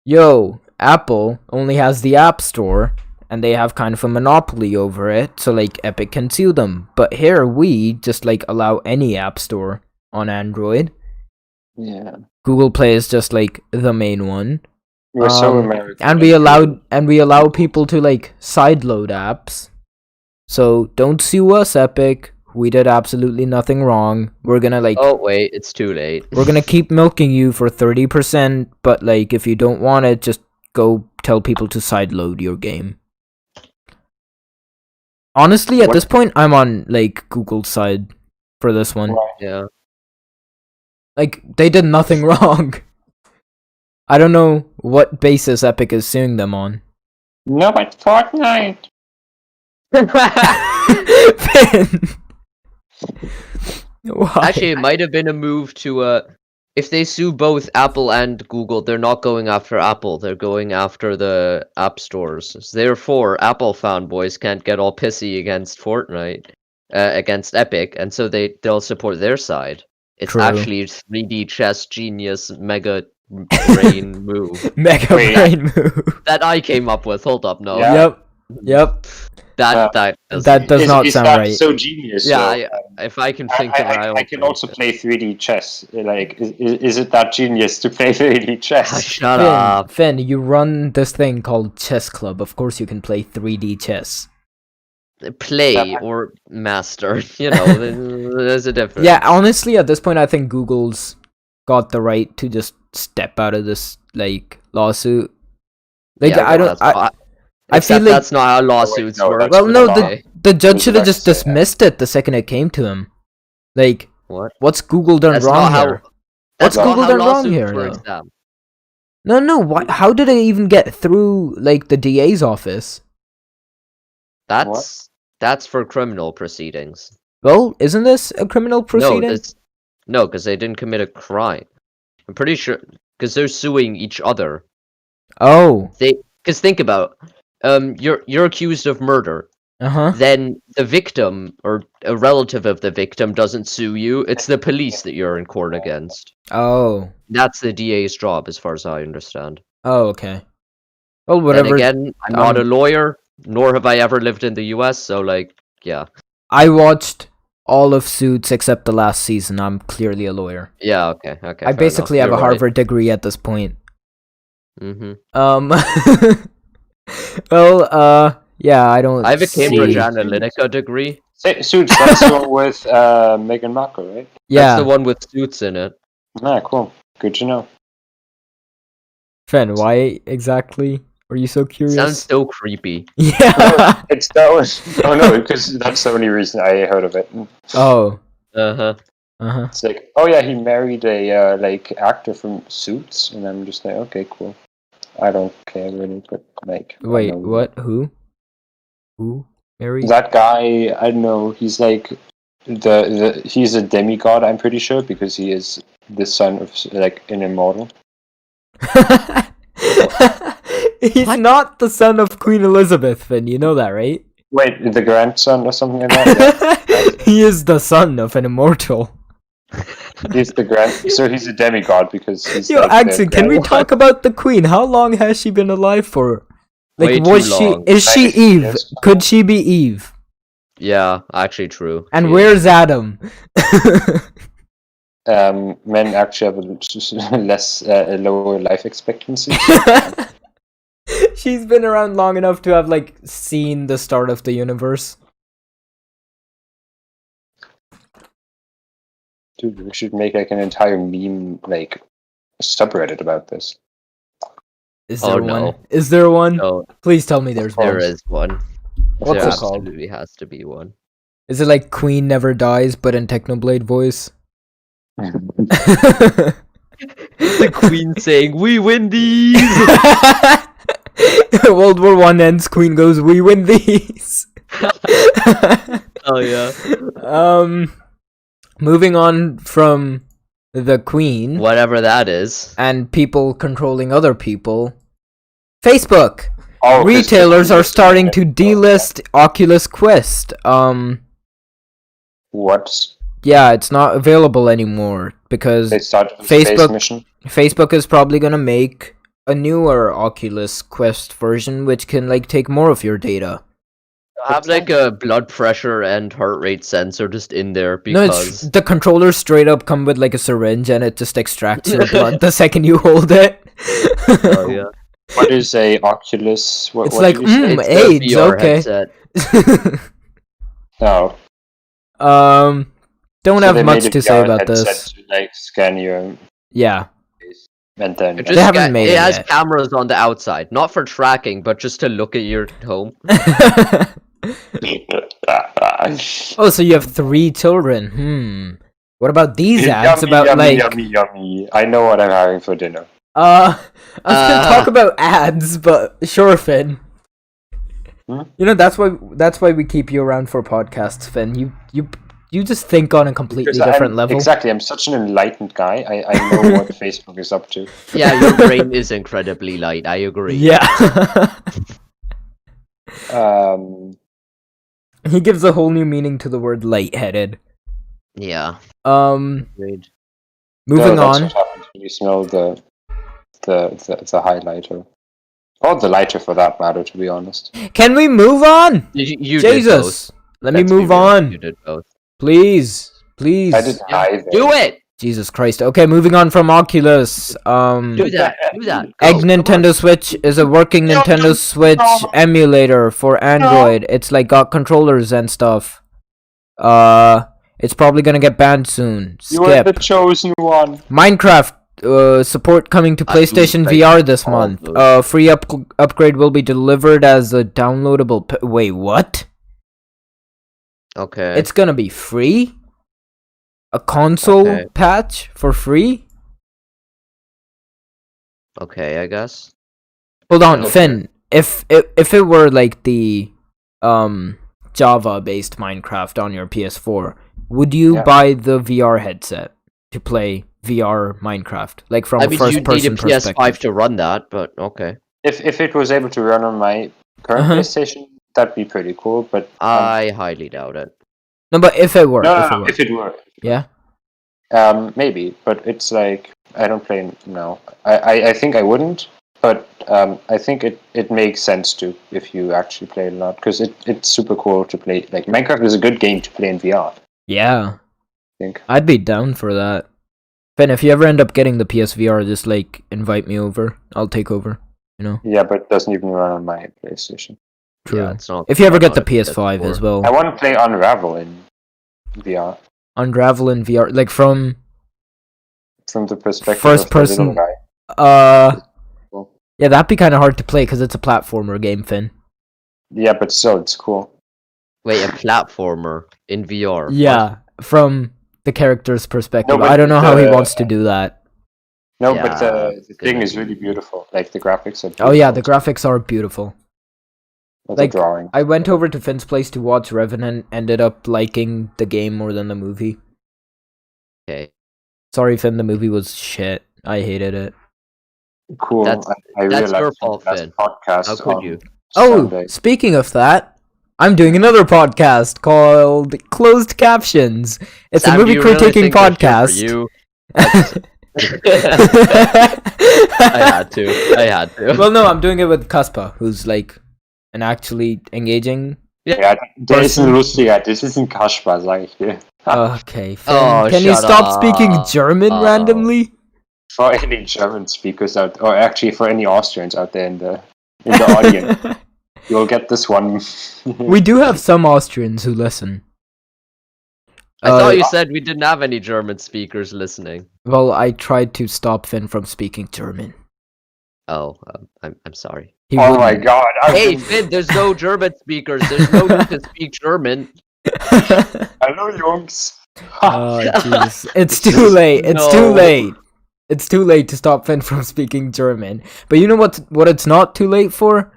yo, Apple only has the App Store and they have kind of a monopoly over it, so Epic can sue them. But here we just allow any App Store on Android. Yeah. Google Play is just the main one. We're so American. And we allow people to sideload apps. So don't sue us, Epic. We did absolutely nothing wrong. We're gonna Oh wait, it's too late. we're gonna keep milking you for 30%, but if you don't want it, just go tell people to sideload your game. Honestly, at this point, I'm on Google's side for this one. Yeah. They did nothing wrong. I don't know what basis Epic is suing them on. No, but Fortnite. Finn. Why? Actually, it might have been a move to if they sue both Apple and Google, they're not going after Apple, they're going after the app stores. So therefore, Apple fanboys can't get all pissy against Fortnite, against Epic, and so they'll support their side. It's True. actually 3D chess genius mega brain move Mega brain move. that I came up with. Hold up, no. Yeah. Yep. That Does not sound that right. so genius? Yeah, though? if I can think of it, I can also play 3D chess. Is it that genius to play 3D chess? Shut up. Finn, you run this thing called Chess Club. Of course you can play 3D chess. Play or master, there's a difference. Yeah, honestly, at this point, I think Google's got the right to just step out of this lawsuit. I feel that's not how lawsuits no, work. well, no, okay. the judge should have Would you like just to say that? dismissed it the second it came to him. What? What's Google done That's wrong not how. here? That's What's not Google how done wrong lawsuits here, work, though? Sam. No. Why? How did it even get through like the DA's office? That's for criminal proceedings. Well, isn't this a criminal proceeding? No, because they didn't commit a crime. I'm pretty sure because they're suing each other. Oh. Because think about, you're accused of murder. Then the victim or a relative of the victim doesn't sue you. It's the police that you're in court against. Oh. That's the DA's job, as far as I understand. Oh, okay. Well, whatever. Then again, I'm not a lawyer, nor have I ever lived in the US. So, like, yeah. I watched all of Suits except the last season. I'm clearly a lawyer. Yeah. Okay. I basically have a Harvard degree at this point. Well, yeah, I don't. I have a Cambridge Analytica degree. Suits, that's the one with Meghan Markle, right? Yeah. That's the one with Suits in it. Ah, cool. Good to know. Fen, why exactly were you so curious? Sounds so creepy. Yeah. Because that's the only reason I heard of it. Oh. It's like, oh yeah, he married a like actor from Suits, and I'm just like, okay, cool. I don't care really, but like. Wait, what? Who? Who married? That guy, I don't know. He's like he's a demigod. I'm pretty sure because he is the son of like an immortal. He's not the son of Queen Elizabeth, Finn. You know that, right? Wait, the grandson or something like that? Yeah. He is the son of an immortal. So he's a demigod because he's. Yo, like Axon, can we talk about the Queen? How long has she been alive for? Like, was she? Is she Eve? Could she be Eve? Yeah, actually true. And where's Adam? Men actually have a lower life expectancy. She's been around long enough to have like seen the start of the universe. Dude, we should make like an entire meme like subreddit about this. Is there one? Is there one? No. Please tell me there's one. There is one. What's there it called? Absolutely has to be one. Is it like Queen Never Dies, but in Technoblade voice? The Queen saying, "We win these." World War I ends. Queen goes, "We win these." Oh yeah. Moving on from the Queen, whatever that is, and people controlling other people. Facebook. Oh, retailers are starting to delist Oculus Quest. What? Yeah, it's not available anymore because Facebook is probably gonna make a newer Oculus Quest version, which can like take more of your data. Have like a blood pressure and heart rate sensor just in there because the controllers straight up come with like a syringe and it just extracts your blood the second you hold it. Oh yeah. What is a Oculus? It's like AIDS. Okay. No. Don't have much to say about this. To, like, scan your. Yeah. And then they haven't made it. It has cameras on the outside, not for tracking, but just to look at your home. Oh, so you have 3 children. What about these ads about yummy, yummy. I know what I'm having for dinner. I was gonna talk about ads, but sure, Finn. You know that's why we keep you around for podcasts, Finn. You just think on a completely different level. Exactly, I'm such an enlightened guy. I know what Facebook is up to. Yeah, your brain is incredibly light. I agree. Yeah. He gives a whole new meaning to the word lightheaded. Yeah. Moving that's on. What happens when you smell the highlighter. Or the lighter for that matter, to be honest. Can we move on? You Jesus. Let me move on. You did both. Please. I didn't either. Do it! Jesus Christ. Okay, moving on from Oculus. Do that. Egg Nintendo Switch is a working Nintendo Switch emulator for Android. It's like got controllers and stuff. It's probably gonna get banned soon. Skip. You are the chosen one. Minecraft support coming to PlayStation VR this month. Free upgrade will be delivered as a downloadable. Wait, what? Okay. It's gonna be free? A console patch for free? okay, I guess. Hold on, Okay. Finn. If it were like the Java-based Minecraft on your PS4, would you Yeah. buy the VR headset to play VR Minecraft, like from I a mean, you'd need a first-person PS5 perspective? to run that, but okay. If it was able to run on my current Uh-huh. PlayStation, that'd be pretty cool. But I highly doubt it. No, but if it were, no, if it were, yeah. maybe. But it's like I don't play now. I think I wouldn't. But I think it makes sense to if you actually play it a lot because it's super cool to play. Like Minecraft is a good game to play in VR. Yeah, I think. I'd be down for that. Finn, if you ever end up getting the PSVR, just like invite me over. I'll take over. You know. Yeah, but it doesn't even run on my PlayStation. True. Yeah, it's not. If you ever run get on the a PS5 as PS4. well, I want to play Unravel in VR Unravel in VR, like from from the perspective First of the little person- guy. Cool. yeah, that'd be kind of hard to play because it's a platformer game, Finn. Yeah, but still, it's cool. Wait, a platformer in VR. Yeah, from the character's perspective. but I don't know how he the- wants to do that. No, Yeah, but the it's thing gonna is be- really beautiful. Like the graphics are beautiful. Oh yeah, the graphics are beautiful. With like, the drawing. I went over to Finn's place to watch Revenant, ended up liking the game more than the movie. Okay. Sorry, Finn, the movie was shit. I hated it. Cool. That's- I that's realized your in the fault, last Finn. podcast How could on you? Oh, Sunday. speaking of that, I'm doing another podcast called Closed Captions. It's Sam, a do movie you really critiquing think they're here for podcast. you? I had to. Well, no, I'm doing it with Kaspa, who's like an actually engaging. Ja, der ist ein Person. lustiger. Das ist ein Kasper, sag ich dir. Okay, Finn, Oh, can you shut stop speaking up. German Oh. randomly? For any German speakers out, or actually for any Austrians out there in the audience, you'll get this one. We do have some Austrians who listen. I thought you said we didn't have any German speakers listening. Well, I tried to stop Finn from speaking German. Oh, I'm sorry. He Oh my wouldn't. god! Hey, Finn, there's no German speakers. There's no need to speak German. Hallo Jungs! Oh, jeez. It's too late. It's too No. late. It's too late to stop Finn from speaking German. But you know what it's not too late for?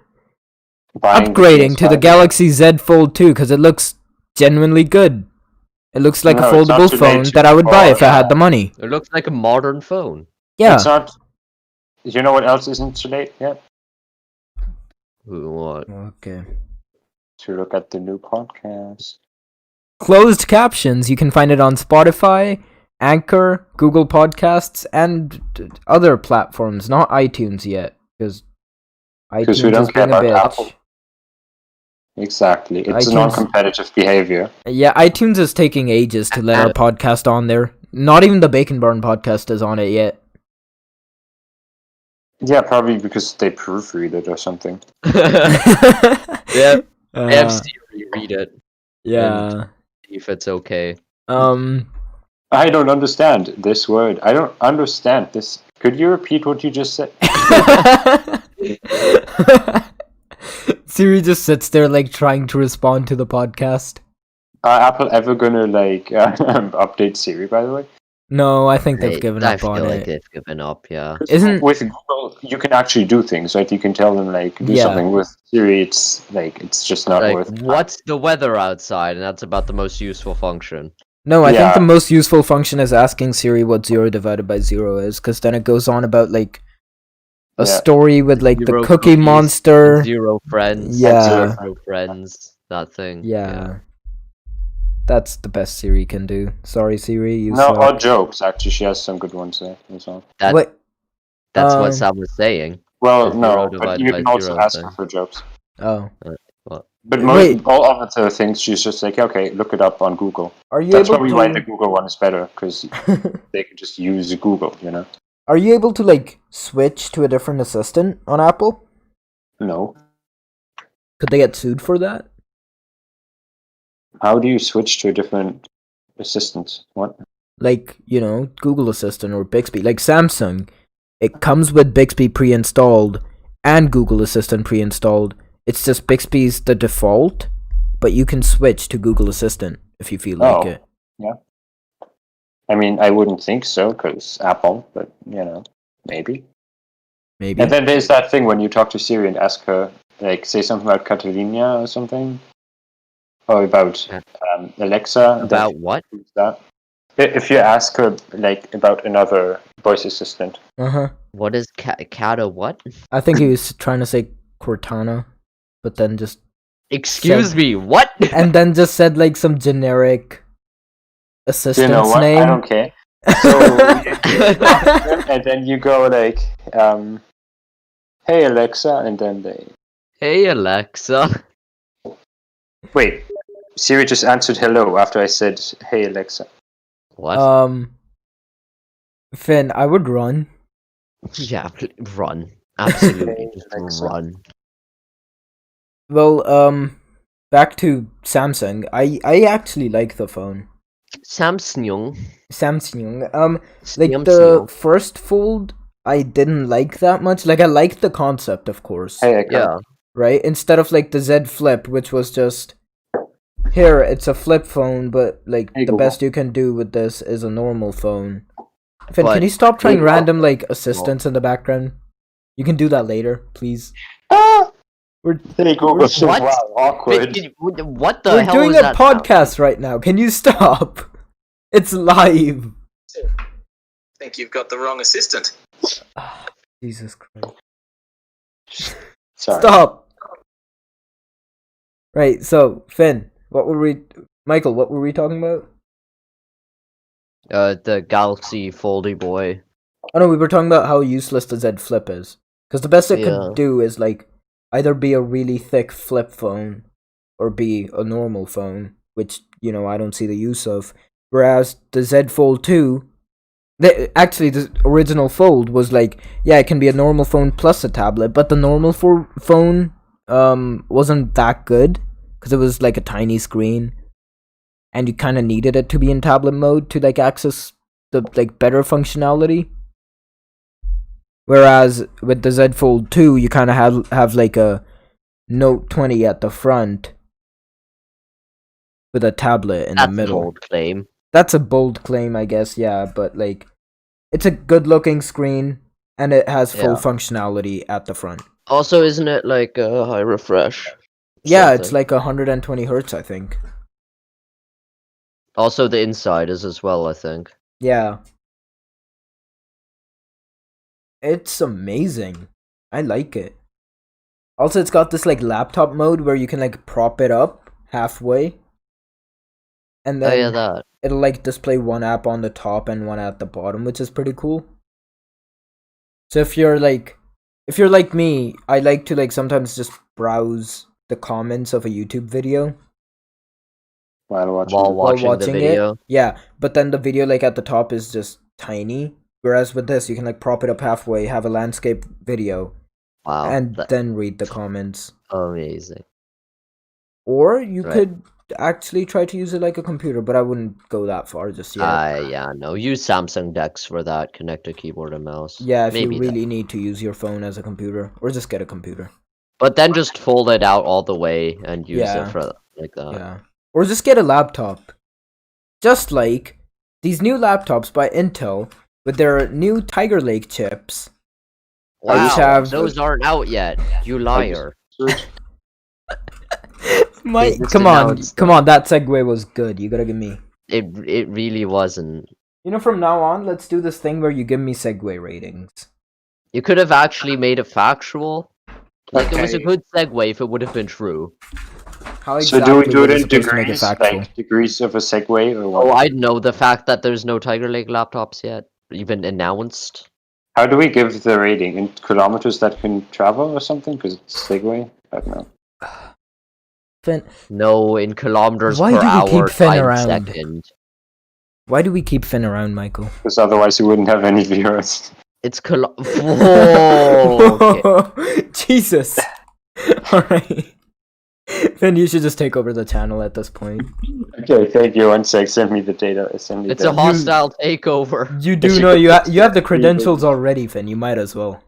Buying Upgrading to the PS5. Galaxy Z Fold 2 because it looks genuinely good. It looks like No, a it's not foldable too late phone to that I would buy if I buy, had the money. It looks like a modern phone. Yeah. It's not. You know what else isn't too late yet? What? Okay. To look at the new podcast. Closed captions. You can find it on Spotify, Anchor, Google Podcasts, and other platforms. Not iTunes yet, because Because we iTunes don't is care being a about bitch. Apple. Exactly. It's iTunes- non-competitive behavior. Yeah, iTunes is taking ages to let our podcast on there. Not even the Bacon Barn podcast is on it yet. Yeah, probably because they proofread it or something. Yeah, Uh, have Siri read it. yeah. See if it's okay. I don't understand this word. I don't understand this. Could you repeat what you just said? Siri just sits there like trying to respond to the podcast. Are Apple ever gonna update Siri? By the way, No, I think they've given I up feel on like it. they've given up. Yeah. Isn't- with Google you can actually do things, right? You can tell them do Yeah. something. With Siri, it's just not Like, worth. what's the weather outside? And that's about the most useful function. No, I think Yeah. the most useful function is asking Siri what 0 divided by 0 is, because then it goes on about like a Yeah. story with like the Zero Cookie cookies, Monster. Zero friends. Yeah. Zero friends. That thing. Yeah. That's the best Siri can do. Sorry, Siri, you No, suck. odd jokes. Actually, she has some good ones there as well. That, Wait, that's um, what Sam was saying. Well, Zero no, but divided you by can also zero ask her thing. for jokes. oh. But Wait. all other things, she's just like, okay, look it up on Google. Are you That's able probably to why the Google one is better, because they can just use Google, you know? Are you able to like switch to a different assistant on Apple? No. Could they get sued for that? How do you switch to a different assistant? What? Like, you know, Google Assistant or Bixby. Like Samsung, it comes with Bixby pre-installed and Google Assistant pre-installed. It's just Bixby's the default, but you can switch to Google Assistant if you feel like Oh. it. I mean, I wouldn't think so, because Apple, but, maybe. Maybe. And then there's that thing when you talk to Siri and ask her, like, say something about Catalina or something, or about Alexa. About what? That. If you ask her, like, about another voice assistant. Uh-huh. What is Cata what? I think he was trying to say Cortana, but then just Excuse me, what? and then just said like some generic assistant's You know what? name. I don't care. So, and then you go like, hey Alexa, and then they... Hey Alexa. Wait, Siri just answered hello after I said, hey Alexa. What? Finn, I would run. Yeah, run. Absolutely, just Alexa. run. Well, back to Samsung. I actually like the phone. Samsung. Like the first Fold, I didn't like that much. Like I liked the concept, of course. Hey, Yeah. Right? Instead of like the Z Flip, which was just here, it's a flip phone, but like Hey, the Google. best you can do with this is a normal phone. Finn, But- can you stop trying Hey, random like assistants in the background? You can do that later, please. Ah! We're Hey Google. What? Wow, awkward. What the we're hell doing was a that podcast right now. Can you stop? It's live. Think you've got the wrong assistant. Jesus Christ. Sorry. Stop. Right, so Finn, Michael, what were we talking about? The Galaxy Foldy Boy. Oh no, we were talking about how useless the Z Flip is. Because the best it Yeah. could do is like either be a really thick flip phone or be a normal phone, which, you know, I don't see the use of. Whereas the Z Fold 2, actually the original Fold was like, yeah, it can be a normal phone plus a tablet, but the normal phone wasn't that good because it was like a tiny screen and you kind of needed it to be in tablet mode to like access the like better functionality. Whereas with the Z Fold 2, you kind of have like a Note 20 at the front with a tablet in That's the an middle. old claim. That's a bold claim, I guess, yeah, but like it's a good looking screen and it has full Yeah. functionality at the front. Also, isn't it like a high refresh? Yeah, it's something? like 120 hertz, I think. Also, the inside is as well, I think. Yeah. It's amazing. I like it. Also, it's got this like laptop mode where you can like prop it up halfway. And Oh then yeah, that. it'll like display one app on the top and one at the bottom, which is pretty cool. So if you're like me, I like to like sometimes just browse the comments of a YouTube video While watching. While while watching the watching video. it. Yeah, but then the video like at the top is just tiny. Whereas with this, you can like prop it up halfway, have a landscape video, Wow, and that's then read the comments. amazing. Or you Right. could actually try to use it like a computer, but I wouldn't go that far just yet. Yeah, no. Use Samsung Dex for that. Connect a keyboard and mouse. Yeah, if Maybe you that. really need to use your phone as a computer, or just get a computer. But then just fold it out all the way and use Yeah. it for like that. Yeah. Or just get a laptop. Just like these new laptops by Intel with their new Tiger Lake chips. Wow, Which have- those aren't out yet. You liar. Mike, just come on, announced come on, that segue was good. You gotta give me. It really wasn't. You know, from now on, let's do this thing where you give me segue ratings. You could have actually made it factual. Like it was a Okay. good segue if it would have been true. How So exactly do we do were it they in supposed to make it degrees, factual? like degrees of a segue, or what? Oh, I know the fact that there's no Tiger Lake laptops yet, even announced. How do we give the rating? In kilometers that can travel or something? Because it's segue? I don't know. Finn, No, in kilometers Why per do we keep hour, Finn time around? second. why do we keep Finn around, Michael? Because otherwise we wouldn't have any viewers. It's Whoa! Okay. Jesus. Alright. Finn, you should just take over the channel at this point. Okay, thank you. One sec. Send me the data. Send me It's the... a hostile takeover. You do know you have the credentials already, Finn. You might as well.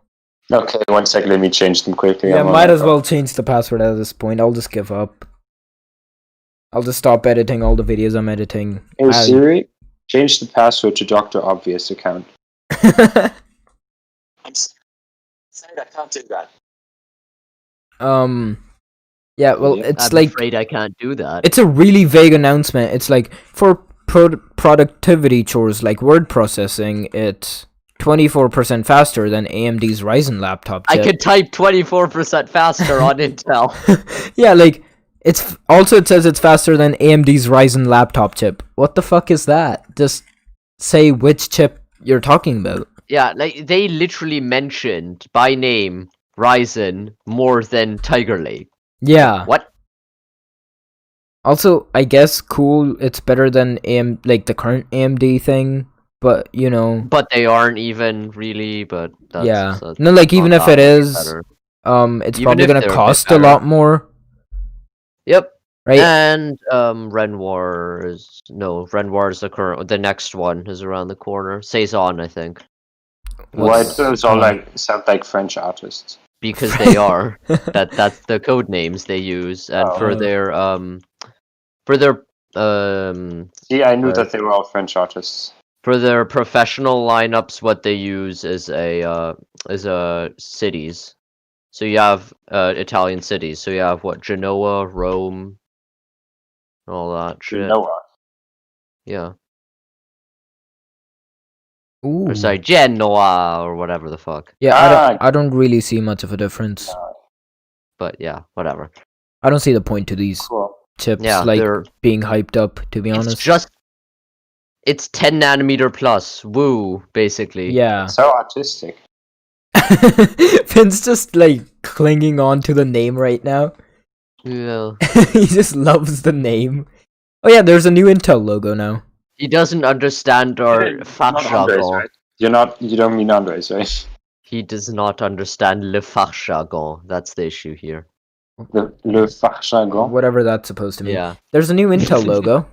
Okay, 1 sec. Let me change them quickly. Yeah, I'm on might my as phone. well change the password at this point. I'll just give up. I'll just stop editing all the videos I'm editing. Hey Siri, change the password to Dr. Obvious account. Sorry, I can't do that. Yeah, well, Yeah, it's I'm like afraid I can't do that. it's a really vague announcement. It's like for productivity chores like word processing, it's 24% faster than AMD's Ryzen laptop I chip. could type 24% faster on Intel. Yeah, like it says it's faster than AMD's Ryzen laptop chip. What the fuck is that? Just say which chip you're talking about. Yeah, like they literally mentioned by name Ryzen more than Tiger Lake. Yeah. What? Also, I guess cool. It's better than like the current AMD thing, but you know. But they aren't even really. But that's No, like even not if that it much is, better. it's Even probably if gonna they're a bit cost a better. lot more, Yep. right? And Renoir is the current. The next one is around the corner. Saison, I think, Why What's- do those all sound like French artists? because they are. That's the code names they use, and Oh. for their See, I knew Uh, that they were all French artists. for their professional lineups, what they use is cities. So you have Italian cities. So you have what, Genoa, Rome, all that shit. Noah. Yeah. Ooh. Or sorry, Genoa or whatever the fuck. Yeah, I don't really see much of a difference. But yeah, whatever. I don't see the point to these Cool. chips Yeah, like they're being hyped up. To be honest, it's 10 nanometer plus. Woo, basically. yeah. So artistic. Finn's just like clinging on to the name right now. Yeah. He just loves the name. Oh yeah, there's a new Intel logo now. He doesn't understand our Not fachjargon. Andres, right? You don't mean Andres, right? He does not understand le fachjargon. That's the issue here. Le fachjargon. Whatever that's supposed to mean. Yeah. There's a new Intel logo.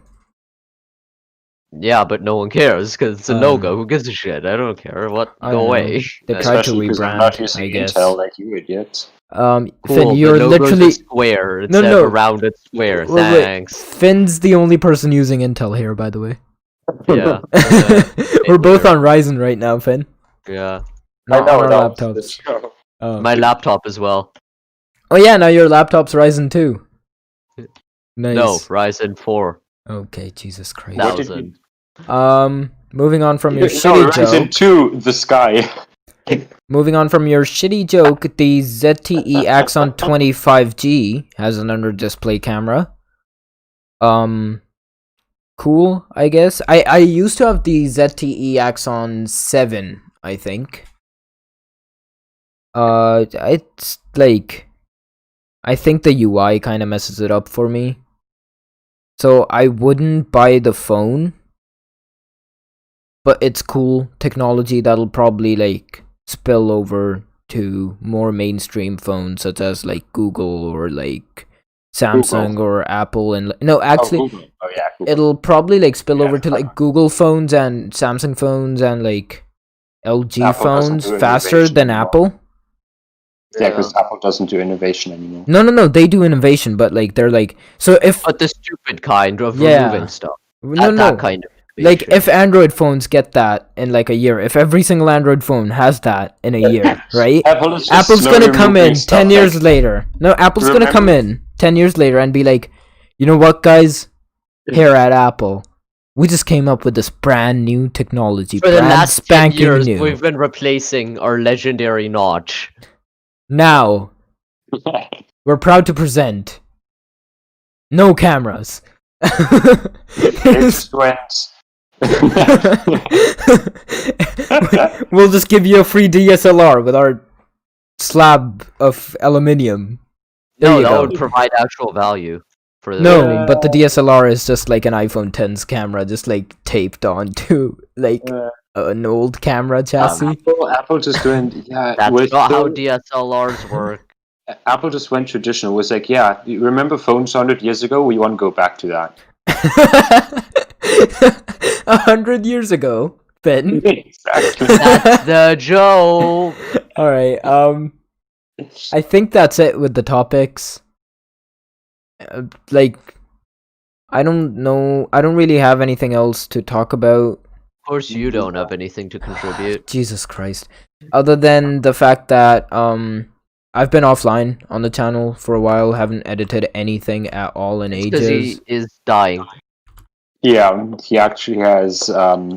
Yeah, but no one cares because it's a Um, logo. Who gives a shit? I don't care. What? I Go don't know. away. They Like, tried to Especially because I'm not rebrand, using I guess. Intel like you idiots. cool, Finn, you're the logo's literally a square. It's No, no. a rounded square. Wait, wait. Thanks. Finn's the only person using Intel here, by the way. Yeah. We're both on Ryzen right now, Finn. Yeah. I Not know on it our helps. laptops. Let's go. Oh. My laptop as well. Oh yeah, now your laptop's Ryzen too. Nice. No, Ryzen 4. Okay, Jesus Christ. What did you- 1000. Moving on from your No, shitty Ryzen joke. 2, the sky. Moving on from your shitty joke, the ZTE Axon 25G has an under display camera. Cool, I guess. I used to have the ZTE Axon 7, I think. It's like, I think the UI kind of messes it up for me. So I wouldn't buy the phone. But it's cool technology that'll probably like spill over to more mainstream phones such as like Google or like Samsung Google. or Apple and no, actually Google. Oh yeah, Google. it'll probably like spill Yeah. over to like Google phones and Samsung phones and like LG Apple doesn't phones do faster innovation than anymore. Apple. Yeah, because Apple doesn't do innovation anymore. No, they do innovation, but like they're like so if But the stupid kind of Yeah. removing stuff. no That kind of like innovation. if Android phones get that in like a year, if every single Android phone has that in a year, right? Apple is just Apple's slowly gonna come removing in stuff, 10 years like- later. No, Apple's gonna come in 10 years later and be like, you know what, guys? Here at Apple, we just came up with this brand new technology. For the brand last 10 spanking years, new. we've been replacing our legendary notch. Now, we're proud to present no cameras. It just went. We'll just give you a free DSLR with our slab of aluminium. There No, you that go. would provide actual value for the No, but the DSLR is just like an iPhone 10's camera, just like taped onto like an old camera chassis. Apple just went. Yeah, That's with not how the- DSLRs work. Apple just went traditional. Was like, yeah, you remember phones 100 years ago? We want to go back to that. 100 years ago, Ben. Exactly. That's the joke. All right. I think that's it with the topics. Like, I don't know. I don't really have anything else to talk about. course you don't have anything to contribute. Jesus Christ. Other than the fact that I've been offline on the channel for a while, haven't edited anything at all in Because ages. he is dying. Yeah, he actually has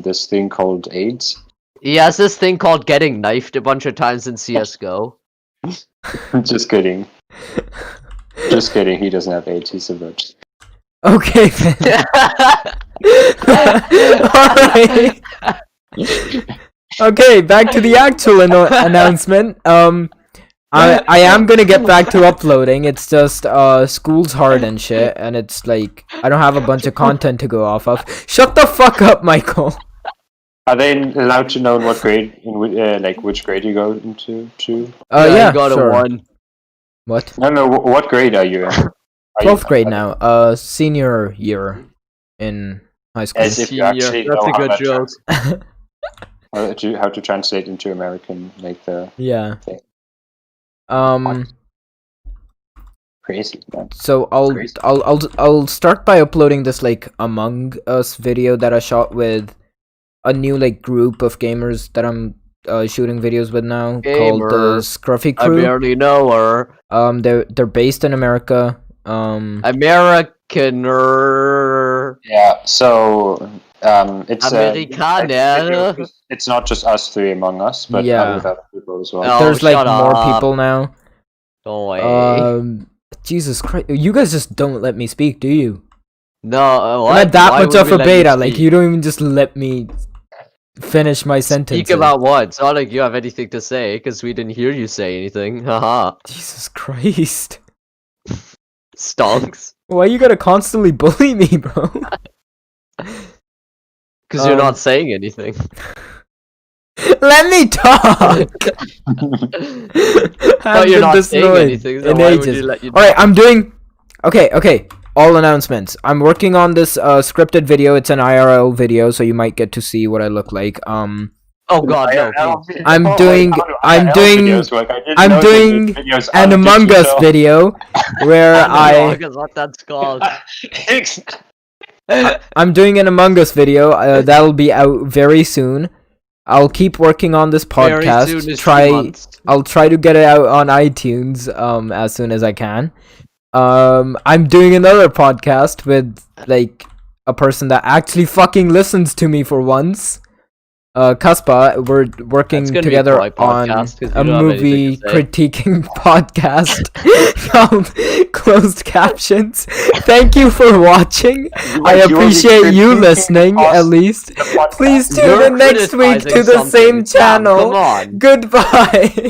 this thing called AIDS. He has this thing called getting knifed a bunch of times in CS:GO. Just kidding. Just kidding. He doesn't have AIDS. He's a virgin. Okay, then. Alright. Okay, back to the actual announcement. I am gonna get back to uploading. It's just school's hard and shit, and it's like I don't have a bunch of content to go off of. Shut the fuck up, Michael. Are they allowed to know what grade, like which grade you go into? Yeah, you got sure. a 1. What? No. What grade are you in? 12th grade now. Senior year in high school. As if you actually That's know a good joke. how to translate into American, like the Yeah. thing. Crazy, man. So I'll start by uploading this like Among Us video that I shot with a new like group of gamers that I'm shooting videos with now called the Scruffy I Crew. barely know her. They're based in America. Americaner. Yeah. So it's Amerikaner. it's not just us three among us, but Yeah. with other people as well. Oh, There's like shut more up. people now. No way. Jesus Christ, you guys just don't let me speak, do you? No, what? I'm not that Why much would of we a let beta. Like speak? you don't even just let me finish my sentence. Speak about what? It's not like you have anything to say, because we didn't hear you say anything. Haha. Jesus Christ. Stonks. Why you gotta constantly bully me, bro? Because you're not saying anything. Let me talk. But you're not saying anything, so why would you let you Alright, I'm doing... Okay. All announcements. I'm working on this scripted video. It's an IRL video, so you might get to see what I look like. Oh god, no. please. I'm doing an Among Us video where Among Us, what that's called. I'm doing an Among Us video. That'll be out very soon. I'll keep working on this Very podcast. soon is 2 months. I'll try to get it out on iTunes as soon as I can. I'm doing another podcast with like a person that actually fucking listens to me for once. Kaspa, we're working That's gonna be together my on podcast, 'cause you a don't have movie anything to say. critiquing podcast called Closed Captions. Thank you for watching. I appreciate you listening, at least. Please tune You're in next week to criticizing the same something. Sam, channel. come on. Goodbye.